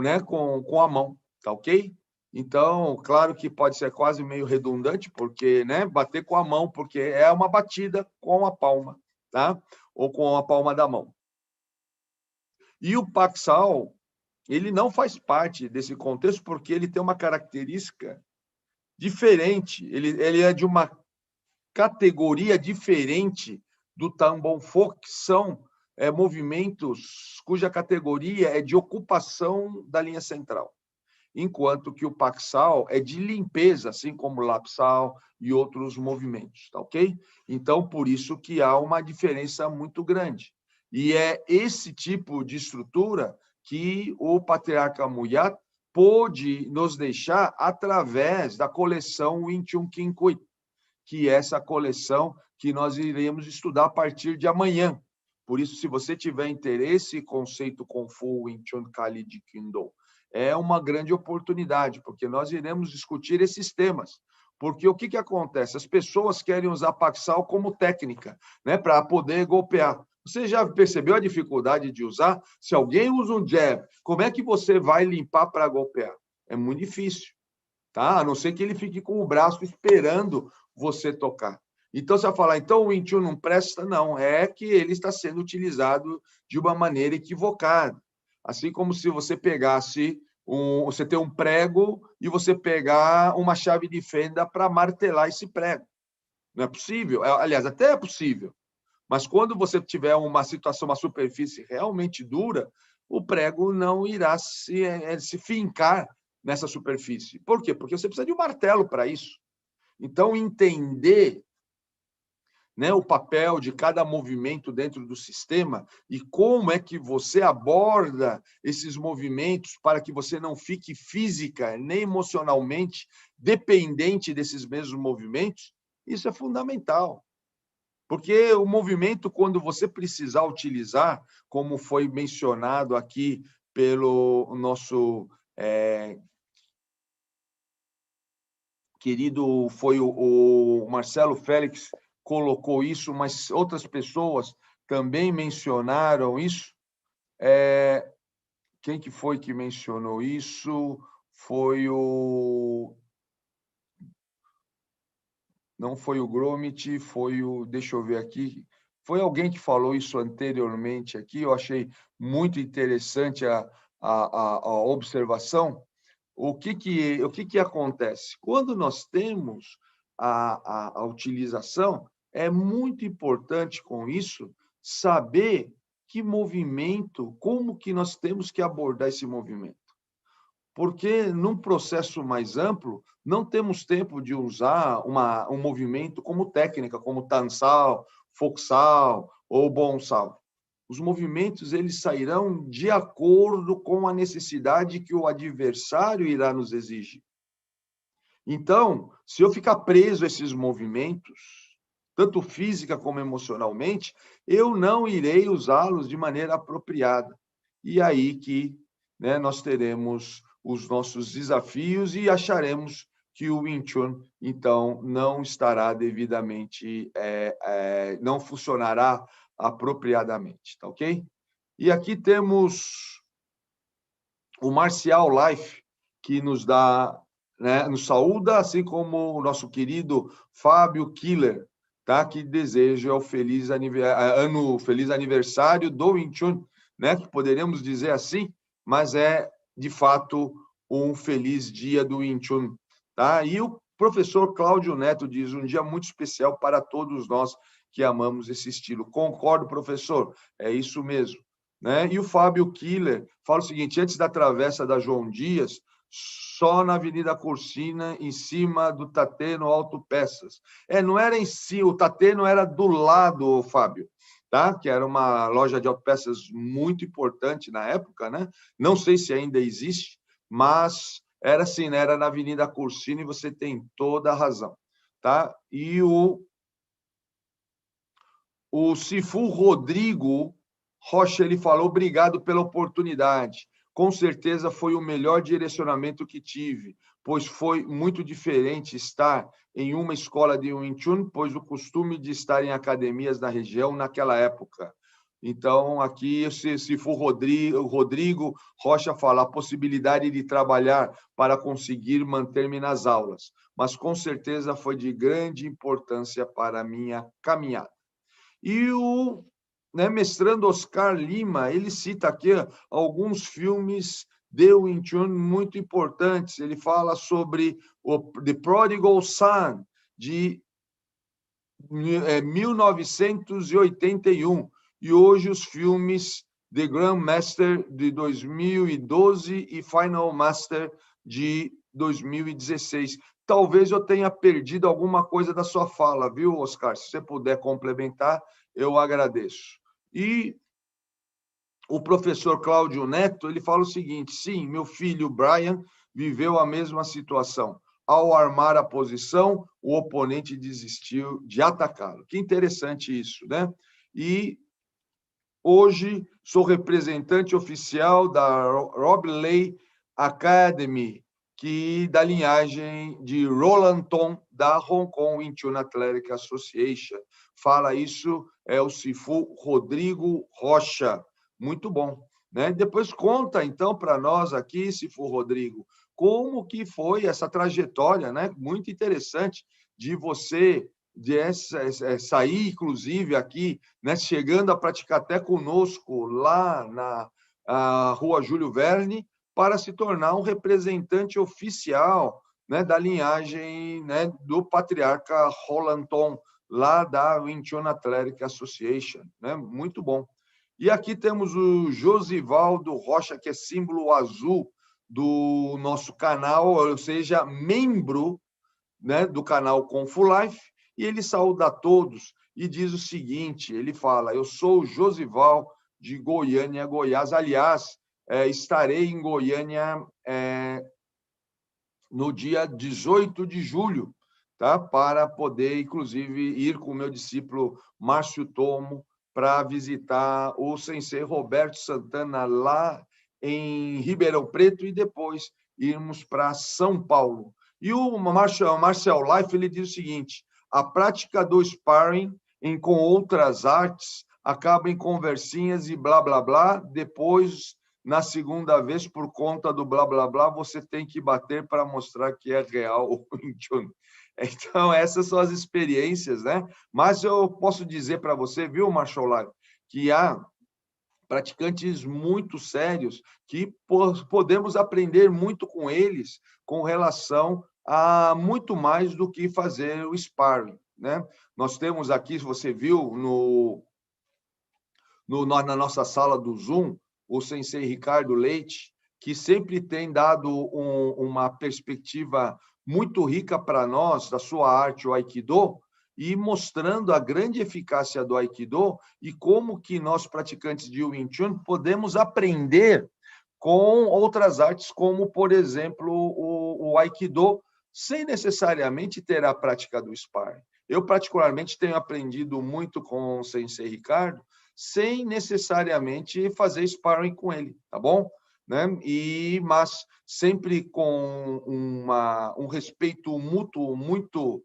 né, com a mão, tá ok? Então, claro que pode ser quase meio redundante, porque, né, bater com a mão, porque é uma batida com a palma, tá? Ou com a palma da mão. E o Paksal, ele não faz parte desse contexto porque ele tem uma característica diferente, ele é de uma categoria diferente do Tambon Folk, que são movimentos cuja categoria é de ocupação da linha central, enquanto que o Paksal é de limpeza, assim como o Lapsal e outros movimentos, tá ok? Então, por isso que há uma diferença muito grande. E é esse tipo de estrutura que o Patriarca Muyat pôde nos deixar através da coleção Winchun Kinkui, que é essa coleção que nós iremos estudar a partir de amanhã. Por isso, se você tiver interesse, conceito Kung Fu, Wing Chun, Kali de Kindle, é uma grande oportunidade, porque nós iremos discutir esses temas. Porque o que acontece? As pessoas querem usar Paksal como técnica, né, para poder golpear. Você já percebeu a dificuldade de usar? Se alguém usa um jab, como é que você vai limpar para golpear? É muito difícil, tá? A não ser que ele fique com o braço esperando você tocar. Então, você vai falar, então o Wing Chun não presta? Não, é que ele está sendo utilizado de uma maneira equivocada. Assim como se você pegasse, você tem um prego e você pegar uma chave de fenda para martelar esse prego. Não é possível. Aliás, até é possível. Mas quando você tiver uma situação, uma superfície realmente dura, o prego não irá se fincar nessa superfície. Por quê? Porque você precisa de um martelo para isso. Então, entender, né, o papel de cada movimento dentro do sistema e como é que você aborda esses movimentos para que você não fique física nem emocionalmente dependente desses mesmos movimentos, isso é fundamental. Porque o movimento, quando você precisar utilizar, como foi mencionado aqui pelo nosso querido, foi o Marcelo Félix colocou isso, mas outras pessoas também mencionaram isso. Quem que foi que mencionou isso? Foi o... Não foi o Gromit, foi o... Deixa eu ver aqui. Foi alguém que falou isso anteriormente aqui. Eu achei muito interessante a observação. O que acontece? Quando nós temos a utilização, é muito importante com isso saber que movimento, como que nós temos que abordar esse movimento. Porque num processo mais amplo, não temos tempo de usar um movimento como técnica, como Tansal, Foksal ou Bonsal. Os movimentos eles sairão de acordo com a necessidade que o adversário irá nos exigir. Então, se eu ficar preso a esses movimentos, tanto física como emocionalmente, eu não irei usá-los de maneira apropriada. E aí que, né, nós teremos os nossos desafios e acharemos que o Wing Chun, então, não estará devidamente, não funcionará apropriadamente, tá ok? E aqui temos o Marcial Life, que nos dá, né, nos saúda, assim como o nosso querido Fábio Killer, tá? Que deseja o feliz aniversário do Wing Chun, né? Que poderíamos dizer assim, mas é, de fato, um feliz dia do Wing Chun, tá? E o professor Cláudio Neto diz, um dia muito especial para todos nós que amamos esse estilo. Concordo, professor, é isso mesmo. Né? E o Fábio Killer fala o seguinte, antes da travessa da João Dias, só na Avenida Cursina, em cima do Tatê, no Alto Peças. Não era em si, o Tatê não era do lado, Fábio, tá? Que era uma loja de autopeças muito importante na época, né? Não sei se ainda existe, mas era assim, né? Era na Avenida Cursina e você tem toda a razão, tá? E o Cifu Rodrigo Rocha, ele falou, obrigado pela oportunidade. com certeza foi o melhor direcionamento que tive, pois foi muito diferente estar em uma escola de Wing Chun, pois o costume de estar em academias na região naquela época. Então, aqui, se for Rodrigo Rocha fala, a possibilidade de trabalhar para conseguir manter-me nas aulas, mas com certeza foi de grande importância para a minha caminhada. E o mestrando Oscar Lima, ele cita aqui alguns filmes de Wing Chun muito importantes. Ele fala sobre o The Prodigal Son, de 1981, e hoje os filmes The Grandmaster, de 2012, e Final Master, de 2016. Talvez eu tenha perdido alguma coisa da sua fala, viu, Oscar? Se você puder complementar, eu agradeço. E o professor Cláudio Neto, ele fala o seguinte: sim, meu filho Brian viveu a mesma situação. Ao armar a posição, o oponente desistiu de atacá-lo. Que interessante isso, né? E hoje sou representante oficial da Rob Lay Academy, da linhagem de Roland Tong, da Hong Kong Wing Chun Athletic Association. Fala isso o Sifu Rodrigo Rocha. Muito bom, né? Depois conta, então, para nós aqui, Sifu Rodrigo, como que foi essa trajetória, né? Muito interessante de você sair, inclusive, aqui, né? Chegando a praticar até conosco lá na Rua Júlio Verne, para se tornar um representante oficial, né, da linhagem, né, do patriarca Roland Tong, lá da Wing Chun Athletic Association, né? Muito bom. E aqui temos o Josivaldo Rocha, que é símbolo azul do nosso canal, ou seja, membro, né, do canal Kung Fu Life, e ele saúda a todos e diz o seguinte, ele fala: eu sou o Josival de Goiânia, Goiás. Aliás, estarei em Goiânia no dia 18 de julho, tá? Para poder, inclusive, ir com o meu discípulo Márcio Tomo para visitar o Sensei Roberto Santana lá em Ribeirão Preto e depois irmos para São Paulo. E o Marcel Life, ele diz o seguinte: a prática do sparring com outras artes acaba em conversinhas e blá, blá, blá, depois, na segunda vez, por conta do blá, blá, blá, você tem que bater para mostrar que é real o Wing Chun. Então, essas são as experiências, né? Mas eu posso dizer para você, viu, Marshall Live, que há praticantes muito sérios que podemos aprender muito com eles com relação a muito mais do que fazer o sparring, né? Nós temos aqui, você viu na nossa sala do Zoom, o Sensei Ricardo Leite, que sempre tem dado uma perspectiva muito rica para nós da sua arte, o Aikido, e mostrando a grande eficácia do Aikido e como que nós, praticantes de Wing Chun, podemos aprender com outras artes, como, por exemplo, o Aikido, sem necessariamente ter a prática do sparring. Eu, particularmente, tenho aprendido muito com o Sensei Ricardo, sem necessariamente fazer sparring com ele, tá bom? Né? Mas sempre com um respeito mútuo muito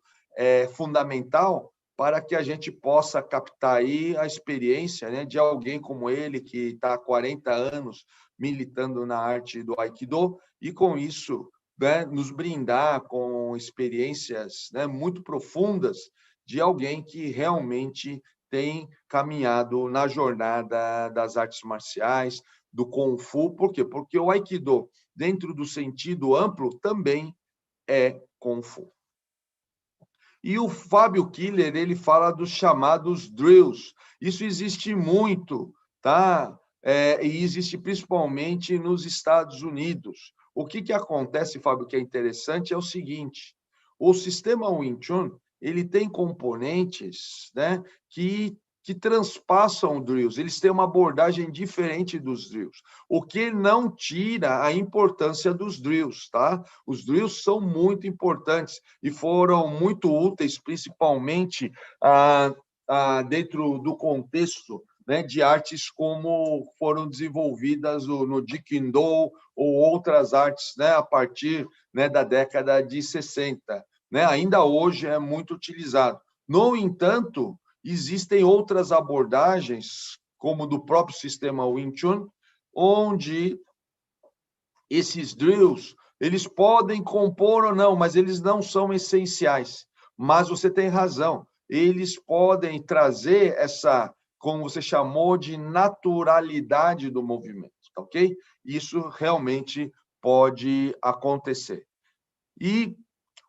fundamental para que a gente possa captar aí a experiência, né, de alguém como ele, que está há 40 anos militando na arte do Aikido, e com isso, né, nos brindar com experiências, né, muito profundas de alguém que realmente tem caminhado na jornada das artes marciais, do Kung Fu. Por quê? Porque o Aikido, dentro do sentido amplo, também é Kung Fu. E o Fábio Killer, ele fala dos chamados drills. Isso existe muito, tá? E existe principalmente nos Estados Unidos. O que acontece, Fábio, que é interessante, é o seguinte: o sistema Wing Chun, ele tem componentes, né, que transpassam drills, eles têm uma abordagem diferente dos drills, o que não tira a importância dos drills, tá? Os drills são muito importantes e foram muito úteis, principalmente dentro do contexto né, de artes como foram desenvolvidas no Jeet Kune Do ou outras artes, né, a partir, né, da década de 60. Né? Ainda hoje é muito utilizado. No entanto, existem outras abordagens, como do próprio sistema Wing Chun, onde esses drills, eles podem compor ou não, mas eles não são essenciais. Mas você tem razão, eles podem trazer essa, como você chamou, de naturalidade do movimento, ok? Isso realmente pode acontecer. E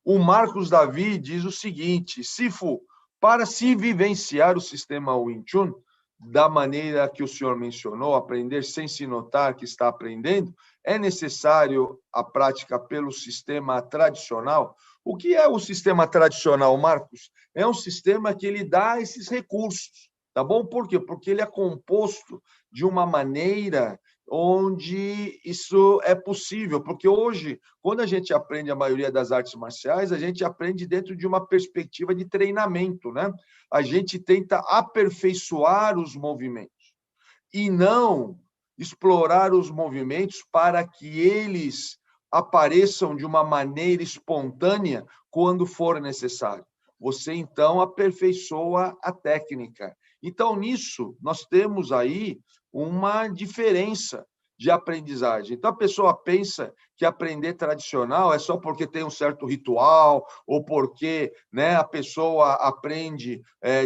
o Marcos Davi diz o seguinte: Sifu, para se vivenciar o sistema Wing Chun da maneira que o senhor mencionou, aprender sem se notar que está aprendendo, é necessário a prática pelo sistema tradicional? O que é o sistema tradicional, Marcos? É um sistema que ele dá esses recursos, tá bom? Por quê? Porque ele é composto de uma maneira onde isso é possível, porque hoje, quando a gente aprende a maioria das artes marciais, a gente aprende dentro de uma perspectiva de treinamento, né? A gente tenta aperfeiçoar os movimentos e não explorar os movimentos para que eles apareçam de uma maneira espontânea quando for necessário. Você, então, aperfeiçoa a técnica. Então, nisso, nós temos aí uma diferença de aprendizagem. Então, a pessoa pensa que aprender tradicional é só porque tem um certo ritual ou porque, né, a pessoa aprende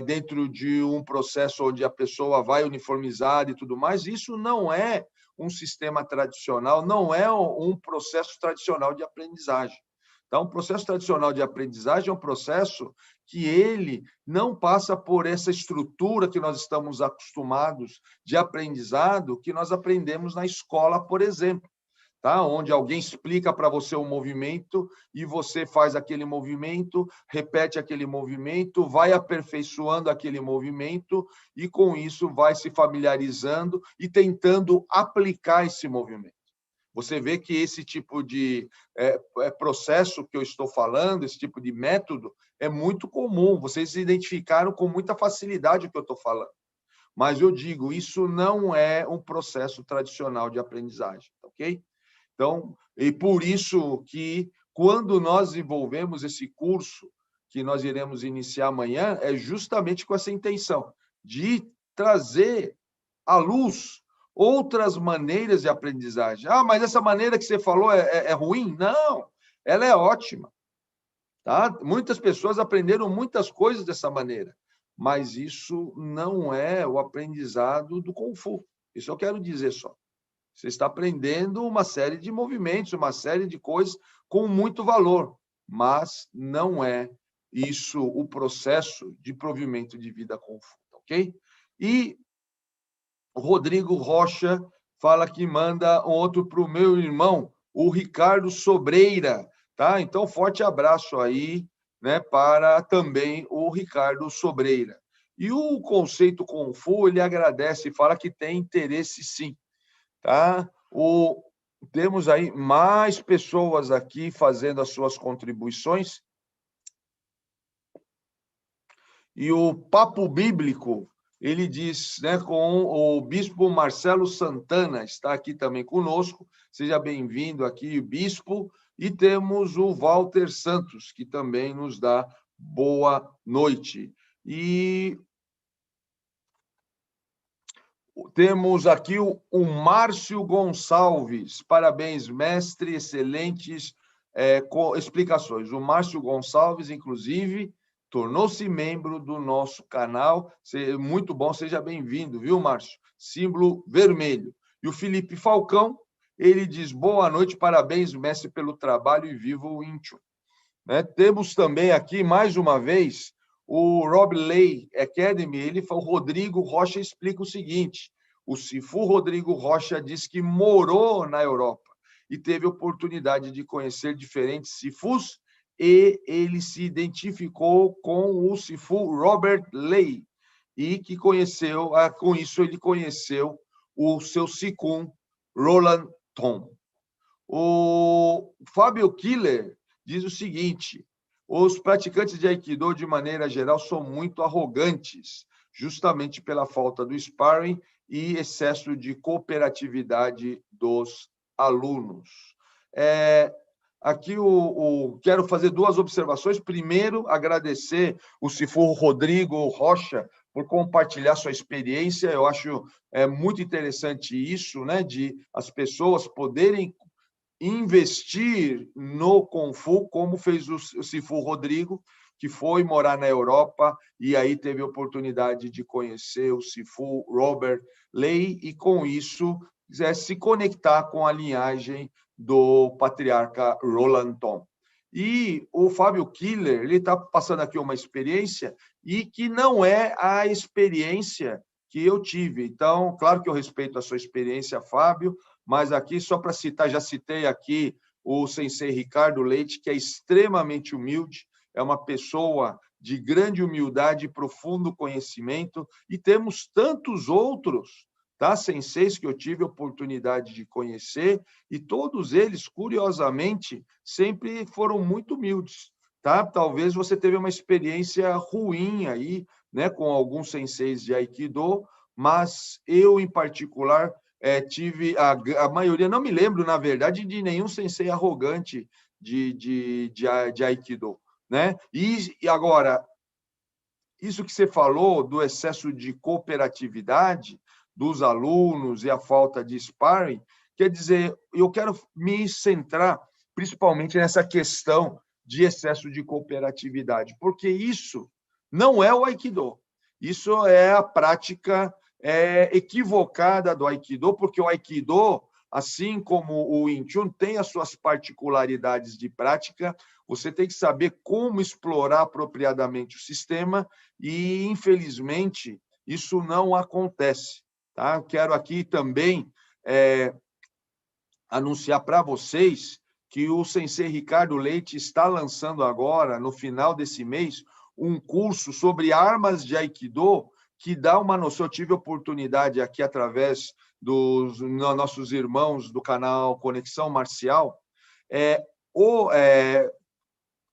dentro de um processo onde a pessoa vai uniformizada e tudo mais. Isso não é um sistema tradicional, não é um processo tradicional de aprendizagem. Então, o processo tradicional de aprendizagem é um processo que ele não passa por essa estrutura que nós estamos acostumados de aprendizado que nós aprendemos na escola, por exemplo, tá? Onde alguém explica para você um movimento e você faz aquele movimento, repete aquele movimento, vai aperfeiçoando aquele movimento e, com isso, vai se familiarizando e tentando aplicar esse movimento. Você vê que esse tipo de processo que eu estou falando, esse tipo de método, é muito comum. Vocês identificaram com muita facilidade o que eu estou falando. Mas eu digo, isso não é um processo tradicional de aprendizagem, ok? Então, e por isso que, quando nós desenvolvemos esse curso, que nós iremos iniciar amanhã, é justamente com essa intenção de trazer à luz outras maneiras de aprendizagem. Ah, mas essa maneira que você falou é ruim? Não, ela é ótima. Tá? Muitas pessoas aprenderam muitas coisas dessa maneira, mas isso não é o aprendizado do Kung Fu. Isso eu quero dizer só. Você está aprendendo uma série de movimentos, uma série de coisas com muito valor, mas não é isso o processo de provimento de vida Kung Fu, ok? E o Rodrigo Rocha fala que manda um outro para o meu irmão, o Ricardo Sobreira, tá? Então, forte abraço aí, né, para também o Ricardo Sobreira. E o conceito Kung Fu, ele agradece e fala que tem interesse sim, tá? Temos aí mais pessoas aqui fazendo as suas contribuições. E o Papo Bíblico, ele diz, né, com o bispo Marcelo Santana, está aqui também conosco. Seja bem-vindo aqui, bispo. E temos o Walter Santos, que também nos dá boa noite. E temos aqui o Márcio Gonçalves. Parabéns, mestre, excelentes explicações. O Márcio Gonçalves, inclusive, tornou-se membro do nosso canal. Muito bom, seja bem-vindo, viu, Márcio? Símbolo vermelho. E o Felipe Falcão, ele diz, boa noite, parabéns, mestre, pelo trabalho e viva o Wing Chun. Né? Temos também aqui, mais uma vez, o Rob Lay Academy, o Rodrigo Rocha explica o seguinte, o Sifu Rodrigo Rocha diz que morou na Europa e teve oportunidade de conhecer diferentes Sifus e ele se identificou com o Sifu Robert Lay e que conheceu, com isso ele conheceu o seu Sikun Roland Tom. O Fábio Killer diz o seguinte, os praticantes de Aikido, de maneira geral, são muito arrogantes, justamente pela falta do sparring e excesso de cooperatividade dos alunos. Aqui quero fazer 2 observações. Primeiro, agradecer o Sifu Rodrigo Rocha por compartilhar sua experiência. Eu acho muito interessante isso, né, de as pessoas poderem investir no Kung Fu, como fez o Sifu Rodrigo, que foi morar na Europa e aí teve a oportunidade de conhecer o Sifu Robert Lei e, com isso, se conectar com a linhagem do patriarca Roland Thom. E o Fábio Killer, ele está passando aqui uma experiência e que não é a experiência que eu tive. Então, claro que eu respeito a sua experiência, Fábio, mas aqui, só para citar, já citei aqui o sensei Ricardo Leite, que é extremamente humilde, é uma pessoa de grande humildade e profundo conhecimento, e temos tantos outros, tá, senseis que eu tive a oportunidade de conhecer, e todos eles, curiosamente, sempre foram muito humildes, tá? Talvez você teve uma experiência ruim aí, né, com alguns senseis de Aikido, mas eu, em particular, tive a maioria, não me lembro, na verdade, de nenhum sensei arrogante de Aikido, né? E agora, isso que você falou do excesso de cooperatividade dos alunos e a falta de sparring, quer dizer, eu quero me centrar principalmente nessa questão de excesso de cooperatividade, porque isso não é o Aikido, isso é a prática equivocada do Aikido, porque o Aikido, assim como o Wing Chun, tem as suas particularidades de prática. Você tem que saber como explorar apropriadamente o sistema e, infelizmente, isso não acontece. Tá? Quero aqui também anunciar para vocês que o sensei Ricardo Leite está lançando agora, no final desse mês, um curso sobre armas de Aikido, que dá uma noção. Eu tive oportunidade aqui, através dos nossos irmãos do canal Conexão Marcial,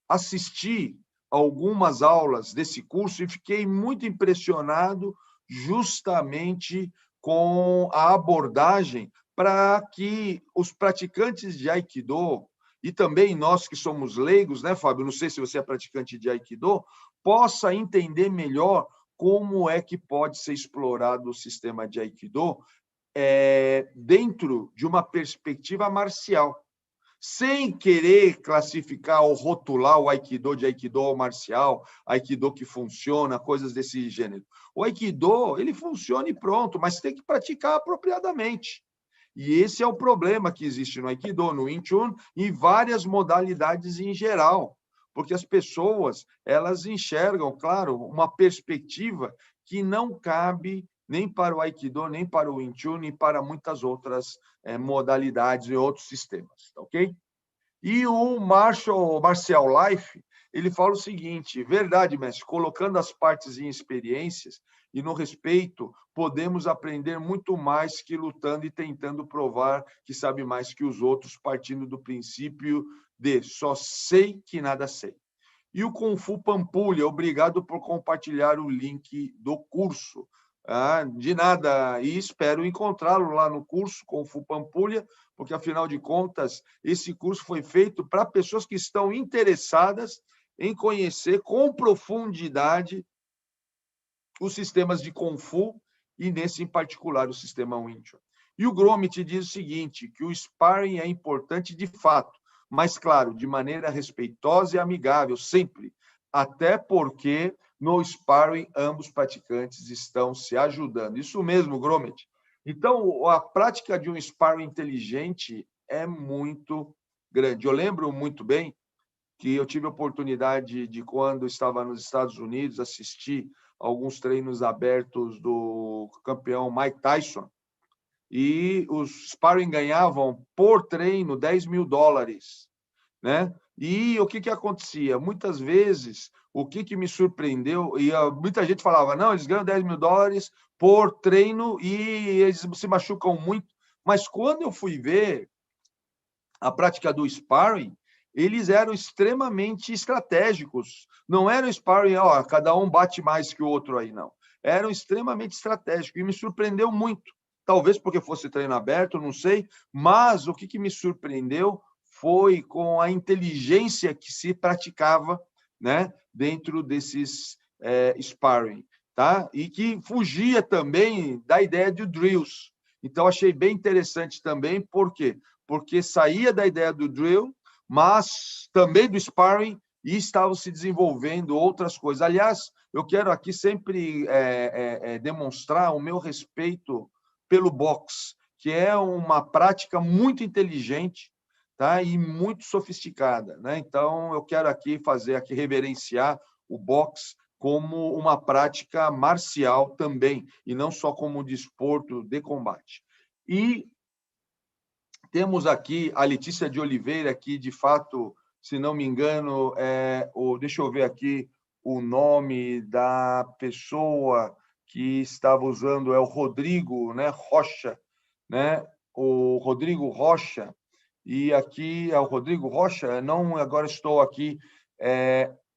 assisti algumas aulas desse curso e fiquei muito impressionado justamente com a abordagem para que os praticantes de Aikido, e também nós que somos leigos, né, Fábio? Não sei se você é praticante de Aikido, possa entender melhor como é que pode ser explorado o sistema de Aikido dentro de uma perspectiva marcial, sem querer classificar ou rotular o Aikido de Aikido marcial, Aikido que funciona, coisas desse gênero. O Aikido, ele funciona e pronto, mas tem que praticar apropriadamente. E esse é o problema que existe no Aikido, no Wing Chun, e várias modalidades em geral, porque as pessoas, elas enxergam, claro, uma perspectiva que não cabe nem para o Aikido, nem para o Wing Chun, nem para muitas outras modalidades e outros sistemas, ok? E o Martial Life, ele fala o seguinte: verdade, mestre, colocando as partes em experiências e no respeito, podemos aprender muito mais que lutando e tentando provar que sabe mais que os outros, partindo do princípio de só sei que nada sei. E o Kung Fu Pampulha, obrigado por compartilhar o link do curso. De nada, e espero encontrá-lo lá no curso Kung Fu Pampulha, porque, afinal de contas, esse curso foi feito para pessoas que estão interessadas em conhecer com profundidade os sistemas de Kung Fu e, nesse em particular, o sistema Wing Chun. E o Gromit diz o seguinte, que o sparring é importante de fato, mas, claro, de maneira respeitosa e amigável, sempre, até porque no sparring ambos praticantes estão se ajudando. Isso mesmo, Gromit. Então, a prática de um sparring inteligente é muito grande. Eu lembro muito bem que eu tive a oportunidade de, quando estava nos Estados Unidos, assistir alguns treinos abertos do campeão Mike Tyson, e os sparring ganhavam por treino $10 mil, né? E o que acontecia? Muitas vezes, o que me surpreendeu, e muita gente falava, não, eles ganham $10 mil por treino e eles se machucam muito, mas quando eu fui ver a prática do sparring, eles eram extremamente estratégicos. Não era o sparring, cada um bate mais que o outro aí, não. eram extremamente estratégicos, e me surpreendeu muito. Talvez porque fosse treino aberto, não sei, mas o que me surpreendeu foi com a inteligência que se praticava, né, dentro desses sparring, tá? E que fugia também da ideia de drills. Então, achei bem interessante também, por quê? Porque saía da ideia do drill, mas também do sparring, e estavam se desenvolvendo outras coisas. Aliás, eu quero aqui sempre demonstrar o meu respeito pelo boxe, que é uma prática muito inteligente, tá? E muito sofisticada, né? Então, eu quero aqui reverenciar o boxe como uma prática marcial também, e não só como desporto de combate. E temos aqui a Letícia de Oliveira, que, de fato, se não me engano, deixa eu ver aqui o nome da pessoa que estava usando, é o Rodrigo, né, Rocha, né? O Rodrigo Rocha, e aqui é o Rodrigo Rocha, não, agora estou aqui,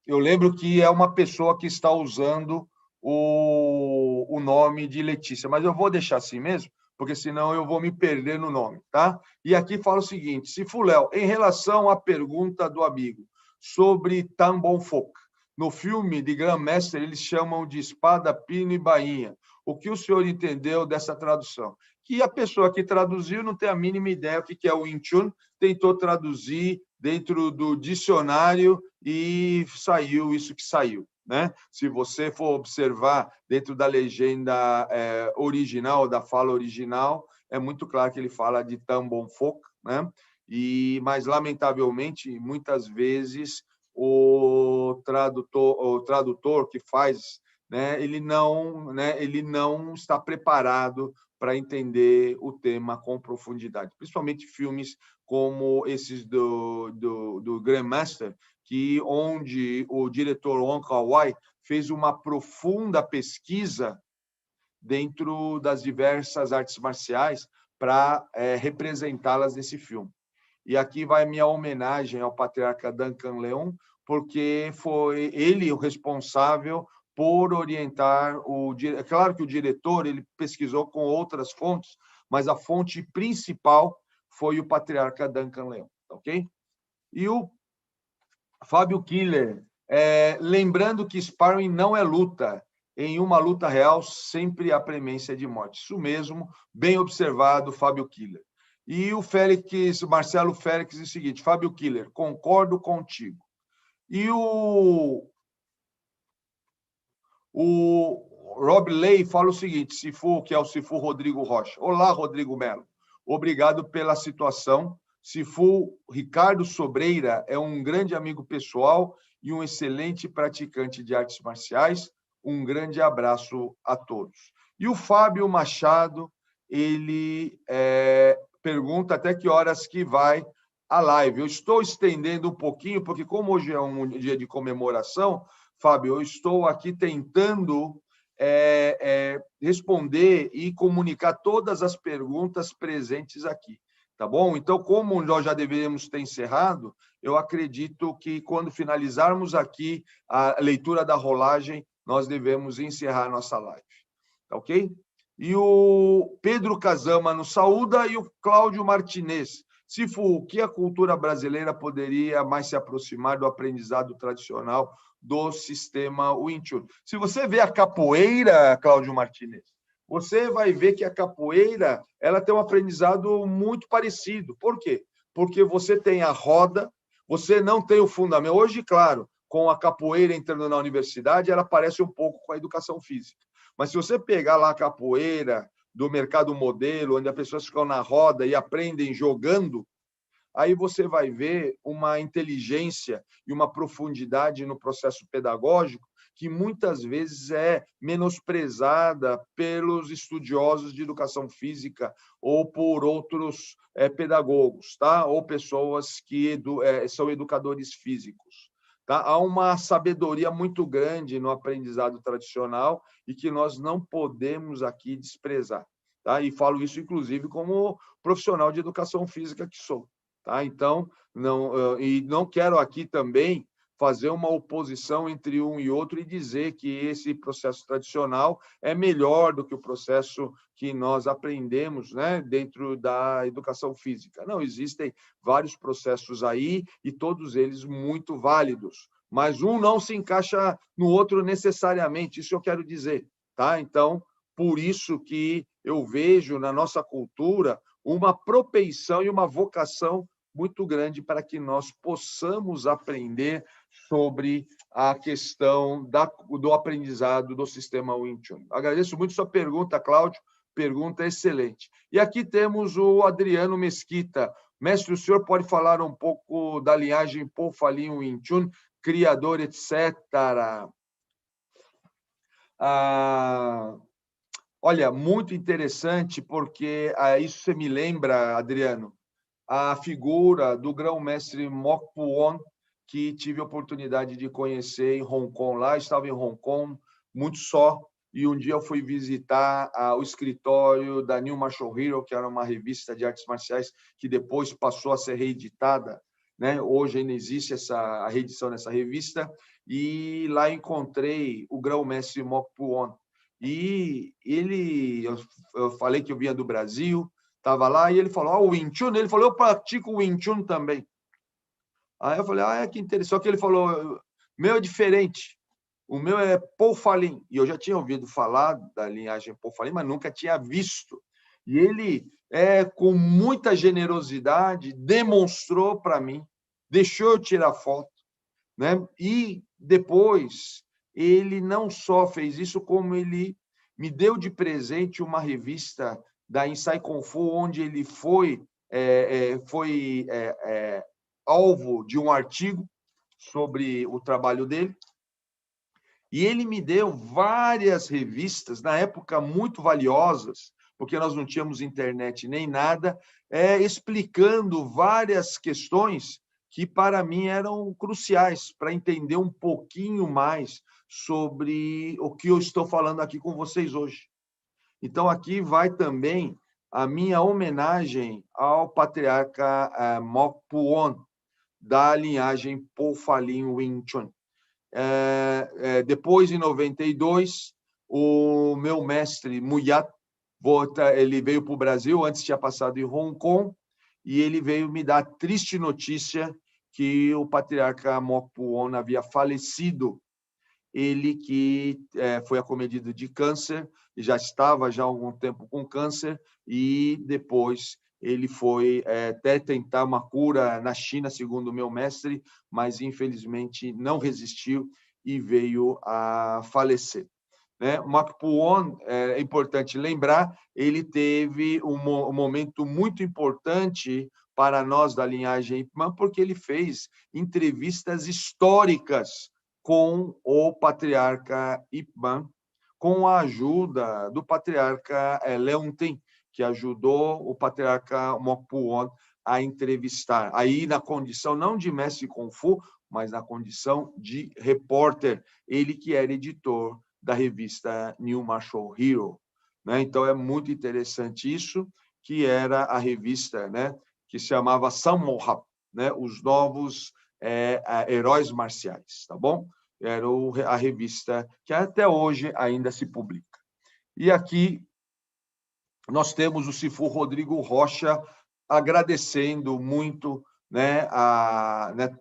eu lembro que é uma pessoa que está usando o nome de Letícia, mas eu vou deixar assim mesmo, porque senão eu vou me perder no nome, tá? E aqui fala o seguinte, Sifuléu, em relação à pergunta do amigo sobre Tan Bon Foc, no filme de Grandmaster, eles chamam de espada, pino e bainha. O que o senhor entendeu dessa tradução? Que a pessoa que traduziu não tem a mínima ideia o que é o Wing Chun, tentou traduzir dentro do dicionário e saiu isso que saiu, né? Se você for observar dentro da legenda original, da fala original, é muito claro que ele fala de Tan Bon Foc, né? Mas, lamentavelmente, muitas vezes o tradutor que faz, né, ele não está preparado para entender o tema com profundidade, principalmente filmes como esses do Grandmaster, onde o diretor Wong Kar-wai fez uma profunda pesquisa dentro das diversas artes marciais para representá-las nesse filme. E aqui vai minha homenagem ao patriarca Duncan Leon, porque foi ele o responsável por orientar É claro que o diretor ele pesquisou com outras fontes, mas a fonte principal foi o patriarca Duncan Leon, ok? E o Fábio Killer, lembrando que sparring não é luta. Em uma luta real, sempre há premência de morte. Isso mesmo, bem observado, Fábio Killer. E o Marcelo Félix, diz o seguinte, Fábio Killer, concordo contigo. E o Rob Ley fala o seguinte, que é o Sifu Rodrigo Rocha. Olá, Rodrigo Melo. Obrigado pela situação. Sifu Ricardo Sobreira é um grande amigo pessoal e um excelente praticante de artes marciais. Um grande abraço a todos. E o Fábio Machado, ele pergunta até que horas que vai a live. Eu estou estendendo um pouquinho, porque como hoje é um dia de comemoração, Fábio, eu estou aqui tentando responder e comunicar todas as perguntas presentes aqui, tá bom? Então, como nós já deveríamos ter encerrado, eu acredito que quando finalizarmos aqui a leitura da rolagem, nós devemos encerrar a nossa live, tá ok? E o Pedro Casama nos saúda e o Cláudio Martinez. Sifu, o que a cultura brasileira poderia mais se aproximar do aprendizado tradicional do sistema Wing Chun? Se você vê a capoeira, Cláudio Martinez, você vai ver que a capoeira ela tem um aprendizado muito parecido. Por quê? Porque você tem a roda, você não tem o fundamento. Hoje, claro, com a capoeira entrando na universidade, ela parece um pouco com a educação física. Mas se você pegar lá a capoeira do mercado modelo, onde as pessoas ficam na roda e aprendem jogando, aí você vai ver uma inteligência e uma profundidade no processo pedagógico que muitas vezes é menosprezada pelos estudiosos de educação física ou por outros pedagogos, tá? Ou pessoas que são educadores físicos. Tá? Há uma sabedoria muito grande no aprendizado tradicional e que nós não podemos aqui desprezar. Tá? E falo isso, inclusive, como profissional de educação física que sou. Tá? Então, não quero aqui também fazer uma oposição entre um e outro e dizer que esse processo tradicional é melhor do que o processo que nós aprendemos, né, dentro da educação física. Não, existem vários processos aí e todos eles muito válidos, mas um não se encaixa no outro necessariamente, isso eu quero dizer, tá? Então, por isso que eu vejo na nossa cultura uma propensão e uma vocação muito grande para que nós possamos aprender sobre a questão do aprendizado do sistema Wing Chun. Agradeço muito sua pergunta, Cláudio, pergunta excelente. E aqui temos o Adriano Mesquita. Mestre, o senhor pode falar um pouco da linhagem Po Fa Lin Wing Chun, criador, etc. Olha, muito interessante, porque isso você me lembra, Adriano, a figura do grão-mestre Mok Puon, que tive a oportunidade de conhecer em Hong Kong. Lá estava em Hong Kong, muito só, e um dia eu fui visitar o escritório da New Martial Hero, que era uma revista de artes marciais que depois passou a ser reeditada, né? Hoje ainda existe a reedição dessa revista, e lá encontrei o grão-mestre Mok Puon. E eu falei que eu vinha do Brasil, estava lá, e ele falou, o Wing Chun, ele falou, eu pratico o Wing Chun também. Aí eu falei, que interessante. Só que ele falou, meu é diferente, o meu é Po Fa Lin. E eu já tinha ouvido falar da linhagem Po Fa Lin, mas nunca tinha visto. E ele, com muita generosidade, demonstrou para mim, deixou eu tirar foto, né? E depois, ele não só fez isso, como ele me deu de presente uma revista da Insai Kung Fu, onde ele foi alvo de um artigo sobre o trabalho dele. E ele me deu várias revistas, na época muito valiosas, porque nós não tínhamos internet nem nada, explicando várias questões que, para mim, eram cruciais para entender um pouquinho mais sobre o que eu estou falando aqui com vocês hoje. Então, aqui vai também a minha homenagem ao patriarca Mok Puon, da linhagem Po Fa Lin Wing Chun. Depois, em 92, o meu mestre Muyat, ele veio para o Brasil, antes tinha passado em Hong Kong, e ele veio me dar a triste notícia que o patriarca Mok Puon havia falecido. Ele que foi acometido de câncer, e já estava já há algum tempo com câncer, e depois ele foi até tentar uma cura na China, segundo o meu mestre, mas infelizmente não resistiu e veio a falecer. O Mok Puon, é importante lembrar, ele teve um momento muito importante para nós da linhagem Ip Man, porque ele fez entrevistas históricas com o patriarca Ip Man, com a ajuda do patriarca Leung Tin, que ajudou o patriarca Mok Puon a entrevistar. Aí, na condição não de mestre Kung Fu, mas na condição de repórter, ele que era editor da revista New Martial Hero. Então, é muito interessante isso, que era a revista, que se chamava Sammohap, os novos heróis marciais, tá bom? Era a revista que até hoje ainda se publica. E aqui nós temos o Sifu Rodrigo Rocha agradecendo muito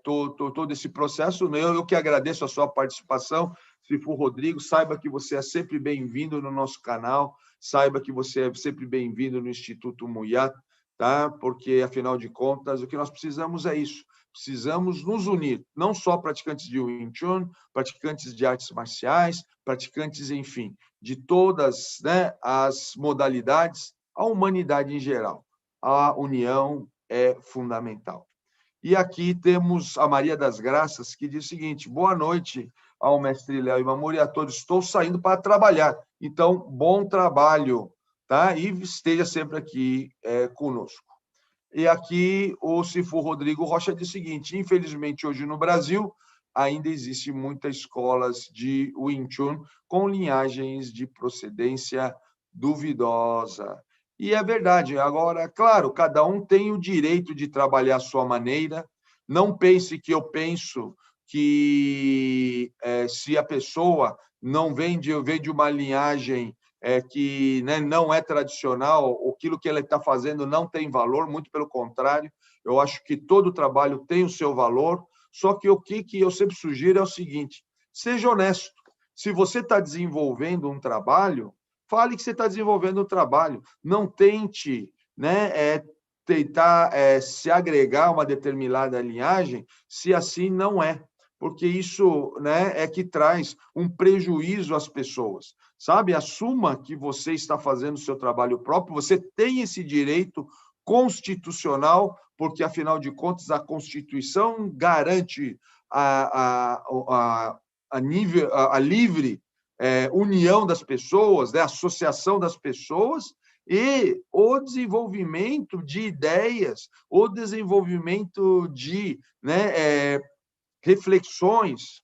todo esse processo. Eu que agradeço a sua participação, Sifu Rodrigo. Saiba que você é sempre bem-vindo no nosso canal, saiba que você é sempre bem-vindo no Instituto Muyat, tá? Porque, afinal de contas, o que nós precisamos é isso. Precisamos nos unir, não só praticantes de Wing Chun, praticantes de artes marciais, praticantes, enfim, de todas as modalidades, a humanidade em geral. A união é fundamental. E aqui temos a Maria das Graças, que diz o seguinte: boa noite ao mestre Léo Imamura e a todos. Estou saindo para trabalhar, então, bom trabalho, tá? E esteja sempre aqui conosco. E aqui o Sifu Rodrigo Rocha diz o seguinte: infelizmente, hoje no Brasil, ainda existem muitas escolas de Wing Chun com linhagens de procedência duvidosa. E é verdade. Agora, claro, cada um tem o direito de trabalhar à sua maneira. Não pense que eu penso que se a pessoa não vem de uma linhagem que, né, não é tradicional, aquilo que ele está fazendo não tem valor, muito pelo contrário, eu acho que todo trabalho tem o seu valor, só que o que eu sempre sugiro é o seguinte, seja honesto. Se você está desenvolvendo um trabalho, fale que você está desenvolvendo um trabalho. Não tente, né, tentar se agregar a uma determinada linhagem, se assim não é. Porque isso, né, é que traz um prejuízo às pessoas. Sabe? Assuma que você está fazendo o seu trabalho próprio, você tem esse direito constitucional, porque, afinal de contas, a Constituição garante a livre união das pessoas, né, associação das pessoas, e o desenvolvimento de ideias, o desenvolvimento de, né, reflexões,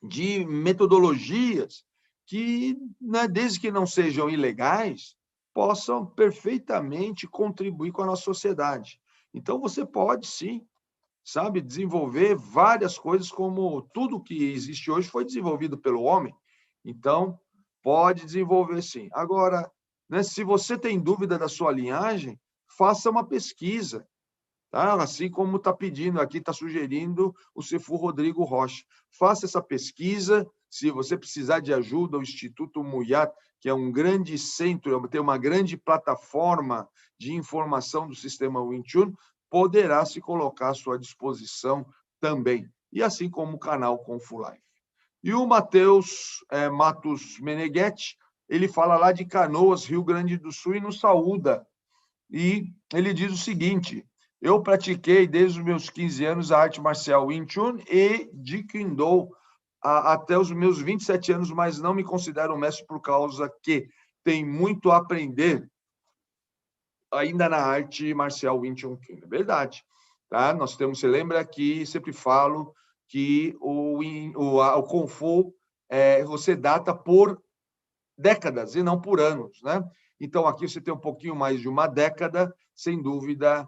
de metodologias que, né, desde que não sejam ilegais, possam perfeitamente contribuir com a nossa sociedade. Então, você pode, sim, sabe, desenvolver várias coisas, como tudo que existe hoje foi desenvolvido pelo homem. Então, pode desenvolver, sim. Agora, né, se você tem dúvida da sua linhagem, faça uma pesquisa. Tá? Assim como está pedindo aqui, está sugerindo o Sefu Rodrigo Rocha. Faça essa pesquisa, se você precisar de ajuda, o Instituto Muyat, que é um grande centro, tem uma grande plataforma de informação do sistema Wing Chun, poderá se colocar à sua disposição também, e assim como o canal Kung Fu Life. E o Matheus Matos Meneghetti, ele fala lá de Canoas, Rio Grande do Sul, e nos saúda. E ele diz o seguinte: eu pratiquei desde os meus 15 anos a arte marcial Wing Chun e de Kendo até os meus 27 anos, mas não me considero um mestre por causa que tem muito a aprender ainda na arte marcial Wing Chun Kendo. É verdade. Tá? Nós temos, você lembra que sempre falo que o Kung Fu você data por décadas e não por anos, né? Então, aqui você tem um pouquinho mais de uma década, sem dúvida,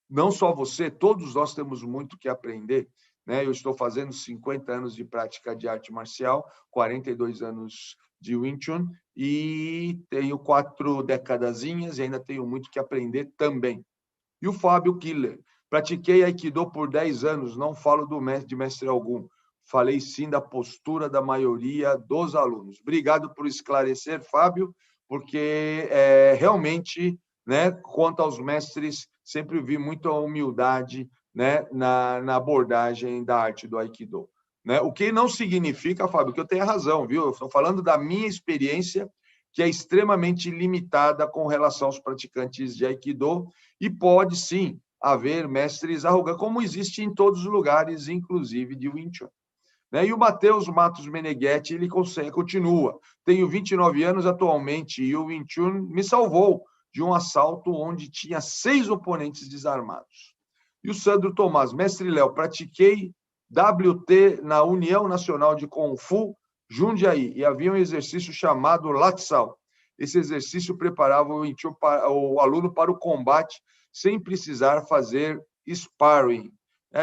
não só você, todos nós temos muito que aprender, né? Eu estou fazendo 50 anos de prática de arte marcial, 42 anos de Wing Chun, e tenho 4 decadazinhas e ainda tenho muito que aprender também. E o Fábio Killer, pratiquei Aikido por 10 anos, não falo de mestre algum. Falei sim da postura da maioria dos alunos. Obrigado por esclarecer, Fábio, porque realmente, né, quanto aos mestres, sempre vi muita humildade, né, na abordagem da arte do Aikido. Né? O que não significa, Fábio, que eu tenha razão, viu? Eu estou falando da minha experiência, que é extremamente limitada com relação aos praticantes de Aikido, e pode, sim, haver mestres arrogantes, como existe em todos os lugares, inclusive de Wing Chun. E o Matheus Matos Meneghetti, ele continua. Tenho 29 anos atualmente e o Wing Chun me salvou de um assalto onde tinha 6 oponentes desarmados. E o Sandro Tomás, mestre Léo, pratiquei WT na União Nacional de Kung Fu, Jundiaí, e havia um exercício chamado Latsal. Esse exercício preparava o aluno para o combate sem precisar fazer sparring.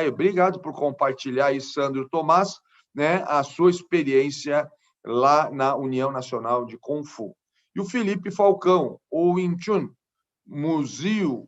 Obrigado por compartilhar aí, Sandro Tomás, né, a sua experiência lá na União Nacional de Kung Fu. E o Felipe Falcão, o Wing Chun museu,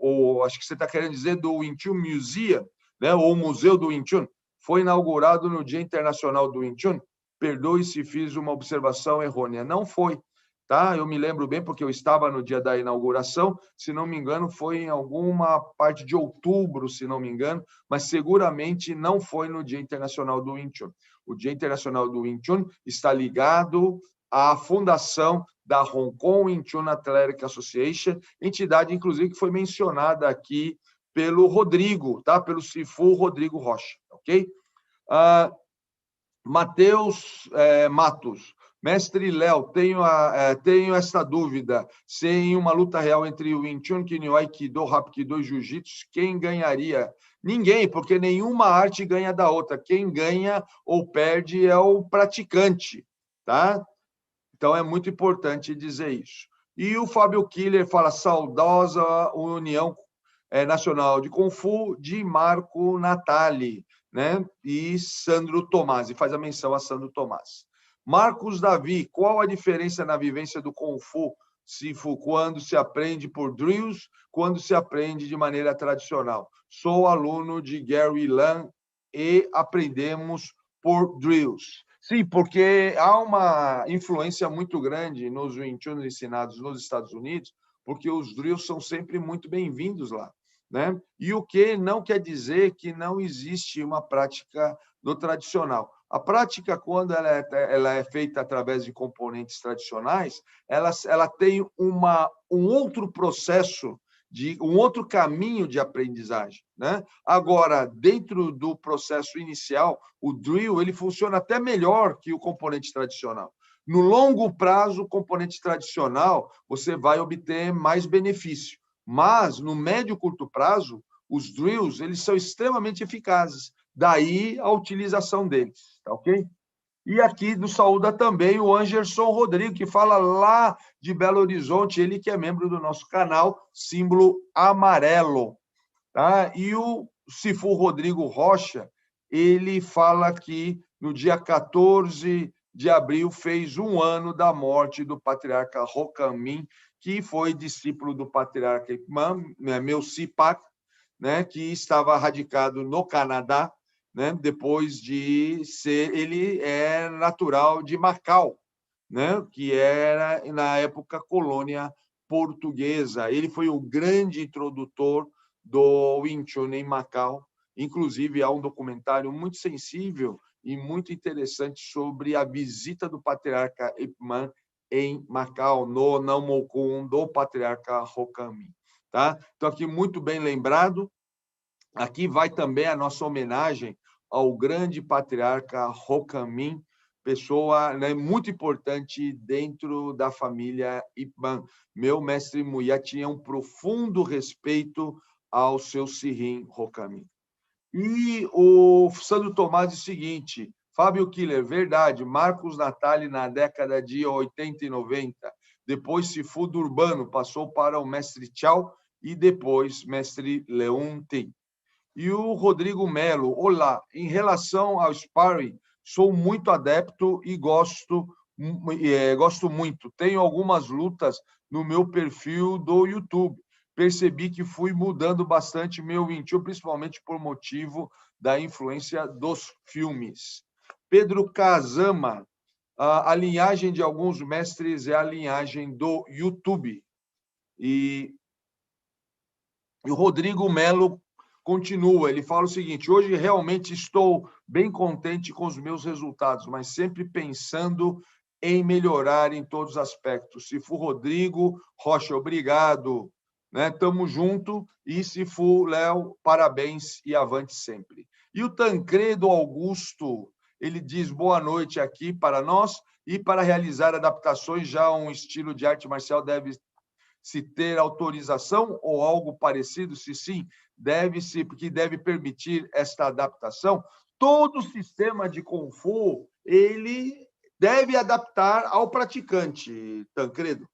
ou acho que você está querendo dizer do Wing Chun Museum, né, ou Museu do Wing Chun, foi inaugurado no Dia Internacional do Wing Chun. Perdoe se fiz uma observação errônea. Não foi. Tá? Eu me lembro bem, porque eu estava no dia da inauguração, se não me engano, foi em alguma parte de outubro, se não me engano, mas seguramente não foi no Dia Internacional do Wing Chun. O Dia Internacional do Wing Chun está ligado à fundação da Hong Kong Wing Chun Athletic Association, entidade, inclusive, que foi mencionada aqui pelo Rodrigo, tá? Pelo Sefu Rodrigo Rocha, ok? Matheus Matos. Mestre Léo, tenho essa dúvida. Se em uma luta real entre o Wing Chun, Kinyo, Aikido, Hapkido e Jiu-Jitsu, quem ganharia? Ninguém, porque nenhuma arte ganha da outra. Quem ganha ou perde é o praticante, tá? Então, é muito importante dizer isso. E o Fábio Killer fala, saudosa união Nacional de Kung Fu, de Marco Natali, né? E Sandro Tomasi, faz a menção a Sandro Tomasi. Marcos Davi, qual a diferença na vivência do Kung Fu, quando se aprende por drills, quando se aprende de maneira tradicional? Sou aluno de Gary Lam e aprendemos por drills. Sim, porque há uma influência muito grande nos Wing Chun ensinados nos Estados Unidos, porque os drills são sempre muito bem-vindos lá, né? E o que não quer dizer que não existe uma prática do tradicional. A prática, quando ela é feita através de componentes tradicionais, ela tem um outro processo, um outro caminho de aprendizagem, né? Agora, dentro do processo inicial, o drill ele funciona até melhor que o componente tradicional. No longo prazo, o componente tradicional, você vai obter mais benefício. Mas, no médio e curto prazo, os drills eles são extremamente eficazes. Daí a utilização deles, tá ok? E aqui do saúda também o Anderson Rodrigo, que fala lá de Belo Horizonte, ele que é membro do nosso canal, símbolo amarelo. Tá? E o Sifu Rodrigo Rocha, ele fala que no dia 14 de abril fez 1 ano da morte do patriarca Rocamin, que foi discípulo do patriarca Ipman, Melci Pak, né, que estava radicado no Canadá, né, depois de ser... Ele é natural de Macau, né, que era, na época, colônia portuguesa. Ele foi o grande introdutor do Wing Chun em Macau. Inclusive, há um documentário muito sensível e muito interessante sobre a visita do patriarca Ip Man em Macau, no Nam Mo Kung, do patriarca Rocamin. Tá? Então, aqui, muito bem lembrado. Aqui vai também a nossa homenagem ao grande patriarca Rocamin, pessoa, né, muito importante dentro da família Ip Man. Meu mestre Muya tinha um profundo respeito ao seu Sirin Rocamin. E o Sandro Tomás diz o seguinte: Fábio Killer, verdade, Marcos Natali na década de 80 e 90, depois Sifu do Urbano, passou para o mestre Tchau e depois mestre Leon Ten. E o Rodrigo Melo, olá, em relação ao sparring, sou muito adepto e gosto muito. Tenho algumas lutas no meu perfil do YouTube. Percebi que fui mudando bastante meu Wing Chun, principalmente por motivo da influência dos filmes. Pedro Kazama, a linhagem de alguns mestres é a linhagem do YouTube. E o Rodrigo Melo continua, ele fala o seguinte: hoje realmente estou bem contente com os meus resultados, mas sempre pensando em melhorar em todos os aspectos. Sifu Rodrigo Rocha, obrigado, né? Tamo junto. E Sifu Léo, parabéns e avante sempre. E o Tancredo Augusto, ele diz boa noite aqui para nós, e para realizar adaptações já um estilo de arte marcial deve se ter autorização ou algo parecido? Se sim, deve-se, porque deve permitir esta adaptação. Todo sistema de Kung Fu, ele deve adaptar ao praticante, Tancredo.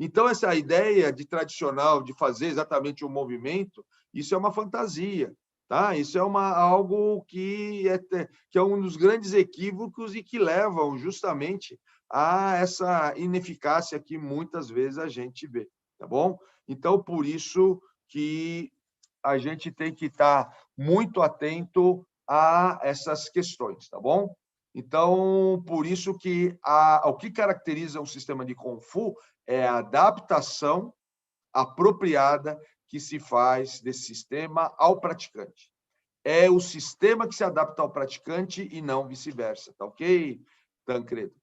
Então, essa ideia de tradicional, de fazer exatamente o movimento, isso é uma fantasia. Tá? Isso é algo que é um dos grandes equívocos e que levam justamente a essa ineficácia que muitas vezes a gente vê. Tá bom? Então, por isso que a gente tem que estar muito atento a essas questões, tá bom? Então, por isso que o que caracteriza um sistema de Kung Fu é a adaptação apropriada que se faz desse sistema ao praticante. É o sistema que se adapta ao praticante e não vice-versa, tá ok, Tancredo?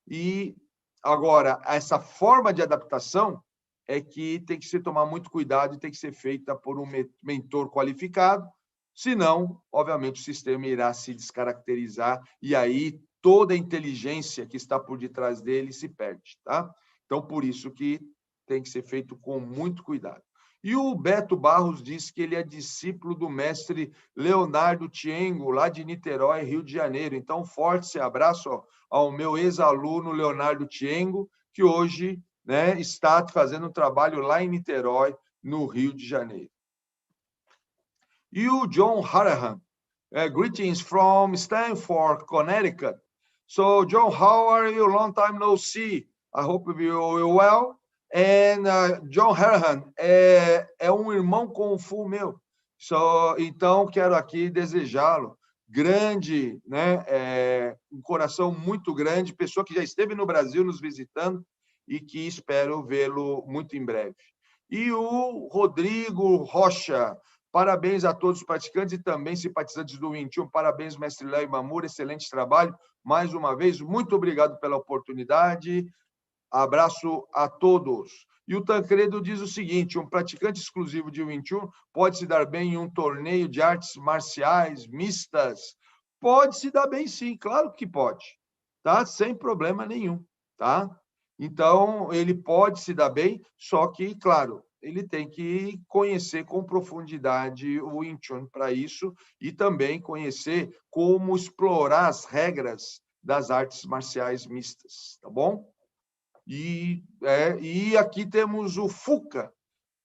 E, agora, essa forma de adaptação é que tem que se tomar muito cuidado e tem que ser feita por um mentor qualificado, senão, obviamente, o sistema irá se descaracterizar e aí toda a inteligência que está por detrás dele se perde, tá? Então, por isso que tem que ser feito com muito cuidado. E o Beto Barros diz que ele é discípulo do mestre Leonardo Tiengo, lá de Niterói, Rio de Janeiro. Então, forte abraço ao meu ex-aluno Leonardo Tiengo, que hoje, né, está fazendo um trabalho lá em Niterói, no Rio de Janeiro. E o John Harahan, greetings from Stamford, Connecticut. So, John, how are you? Long time no see. I hope you're well. And John Harahan é um irmão Kung-Fu meu. Então, quero aqui desejá-lo grande, né? Um coração muito grande, pessoa que já esteve no Brasil nos visitando e que espero vê-lo muito em breve. E o Rodrigo Rocha, parabéns a todos os praticantes e também simpatizantes do Wing Chun. Parabéns, mestre Léo Imamura, excelente trabalho. Mais uma vez, muito obrigado pela oportunidade. Abraço a todos. E o Tancredo diz o seguinte: um praticante exclusivo de Wing Chun pode se dar bem em um torneio de artes marciais mistas? Pode se dar bem, sim, claro que pode, tá? Sem problema nenhum, tá? Então, ele pode se dar bem, só que, claro, ele tem que conhecer com profundidade o Wing Chun para isso e também conhecer como explorar as regras das artes marciais mistas, tá bom? E aqui temos o Fuca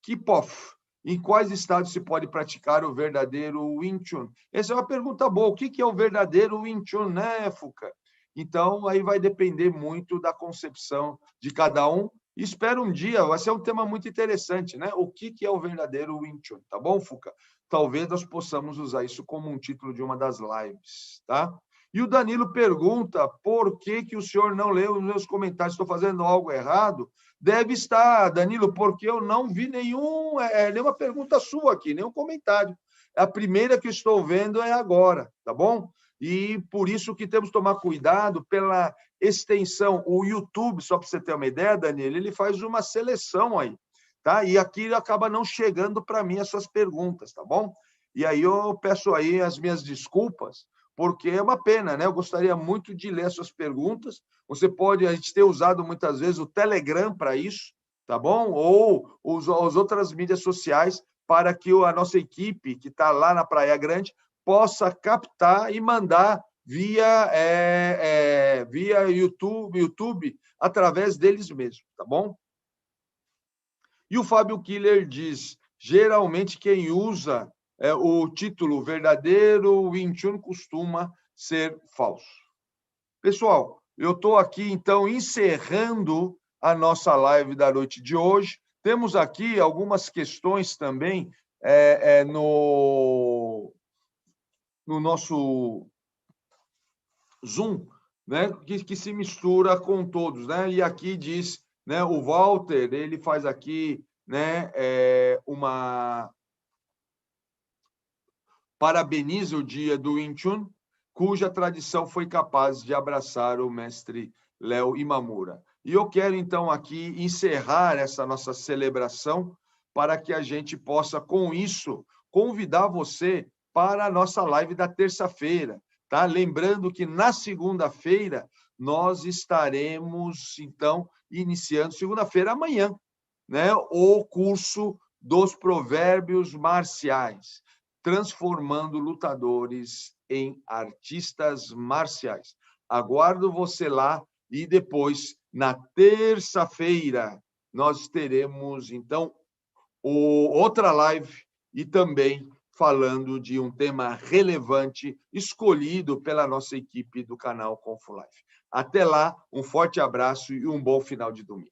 Kipoff. Em quais estados se pode praticar o verdadeiro Wing Chun? Essa é uma pergunta boa. O que é o verdadeiro Wing Chun, né, Fuca? Então, aí vai depender muito da concepção de cada um. Espero um dia, vai ser um tema muito interessante, né? O que é o verdadeiro Wing Chun, tá bom, Fuca? Talvez nós possamos usar isso como um título de uma das lives, tá? E o Danilo pergunta por que o senhor não leu os meus comentários. Estou fazendo algo errado? Deve estar, Danilo, porque eu não vi nenhuma pergunta sua aqui, nenhum comentário. A primeira que estou vendo é agora, tá bom? E por isso que temos que tomar cuidado pela extensão. O YouTube, só para você ter uma ideia, Danilo, ele faz uma seleção aí, tá? E aqui acaba não chegando para mim as suas perguntas, tá bom? E aí eu peço aí as minhas desculpas, porque é uma pena, né? Eu gostaria muito de ler suas perguntas. A gente ter usado muitas vezes o Telegram para isso, tá bom? Ou as outras mídias sociais para que a nossa equipe, que está lá na Praia Grande, possa captar e mandar via YouTube, através deles mesmos, tá bom? E o Fábio Killer diz, geralmente quem usa o título verdadeiro Wing Chun costuma ser falso. Pessoal, eu estou aqui, então, encerrando a nossa live da noite de hoje. Temos aqui algumas questões também no nosso Zoom, né, que se mistura com todos, né? E aqui diz, né, o Walter, ele faz aqui, né, parabeniza o dia do Wing Chun, cuja tradição foi capaz de abraçar o mestre Léo Imamura. E eu quero, então, aqui encerrar essa nossa celebração para que a gente possa, com isso, convidar você para a nossa live da terça-feira, tá? Lembrando que na segunda-feira nós estaremos, então, iniciando, segunda-feira, amanhã, né, o curso dos provérbios marciais, transformando lutadores em artistas marciais. Aguardo você lá e depois, na terça-feira, nós teremos, então, outra live e também falando de um tema relevante escolhido pela nossa equipe do canal Kung Fu Life. Até lá, um forte abraço e um bom final de domingo.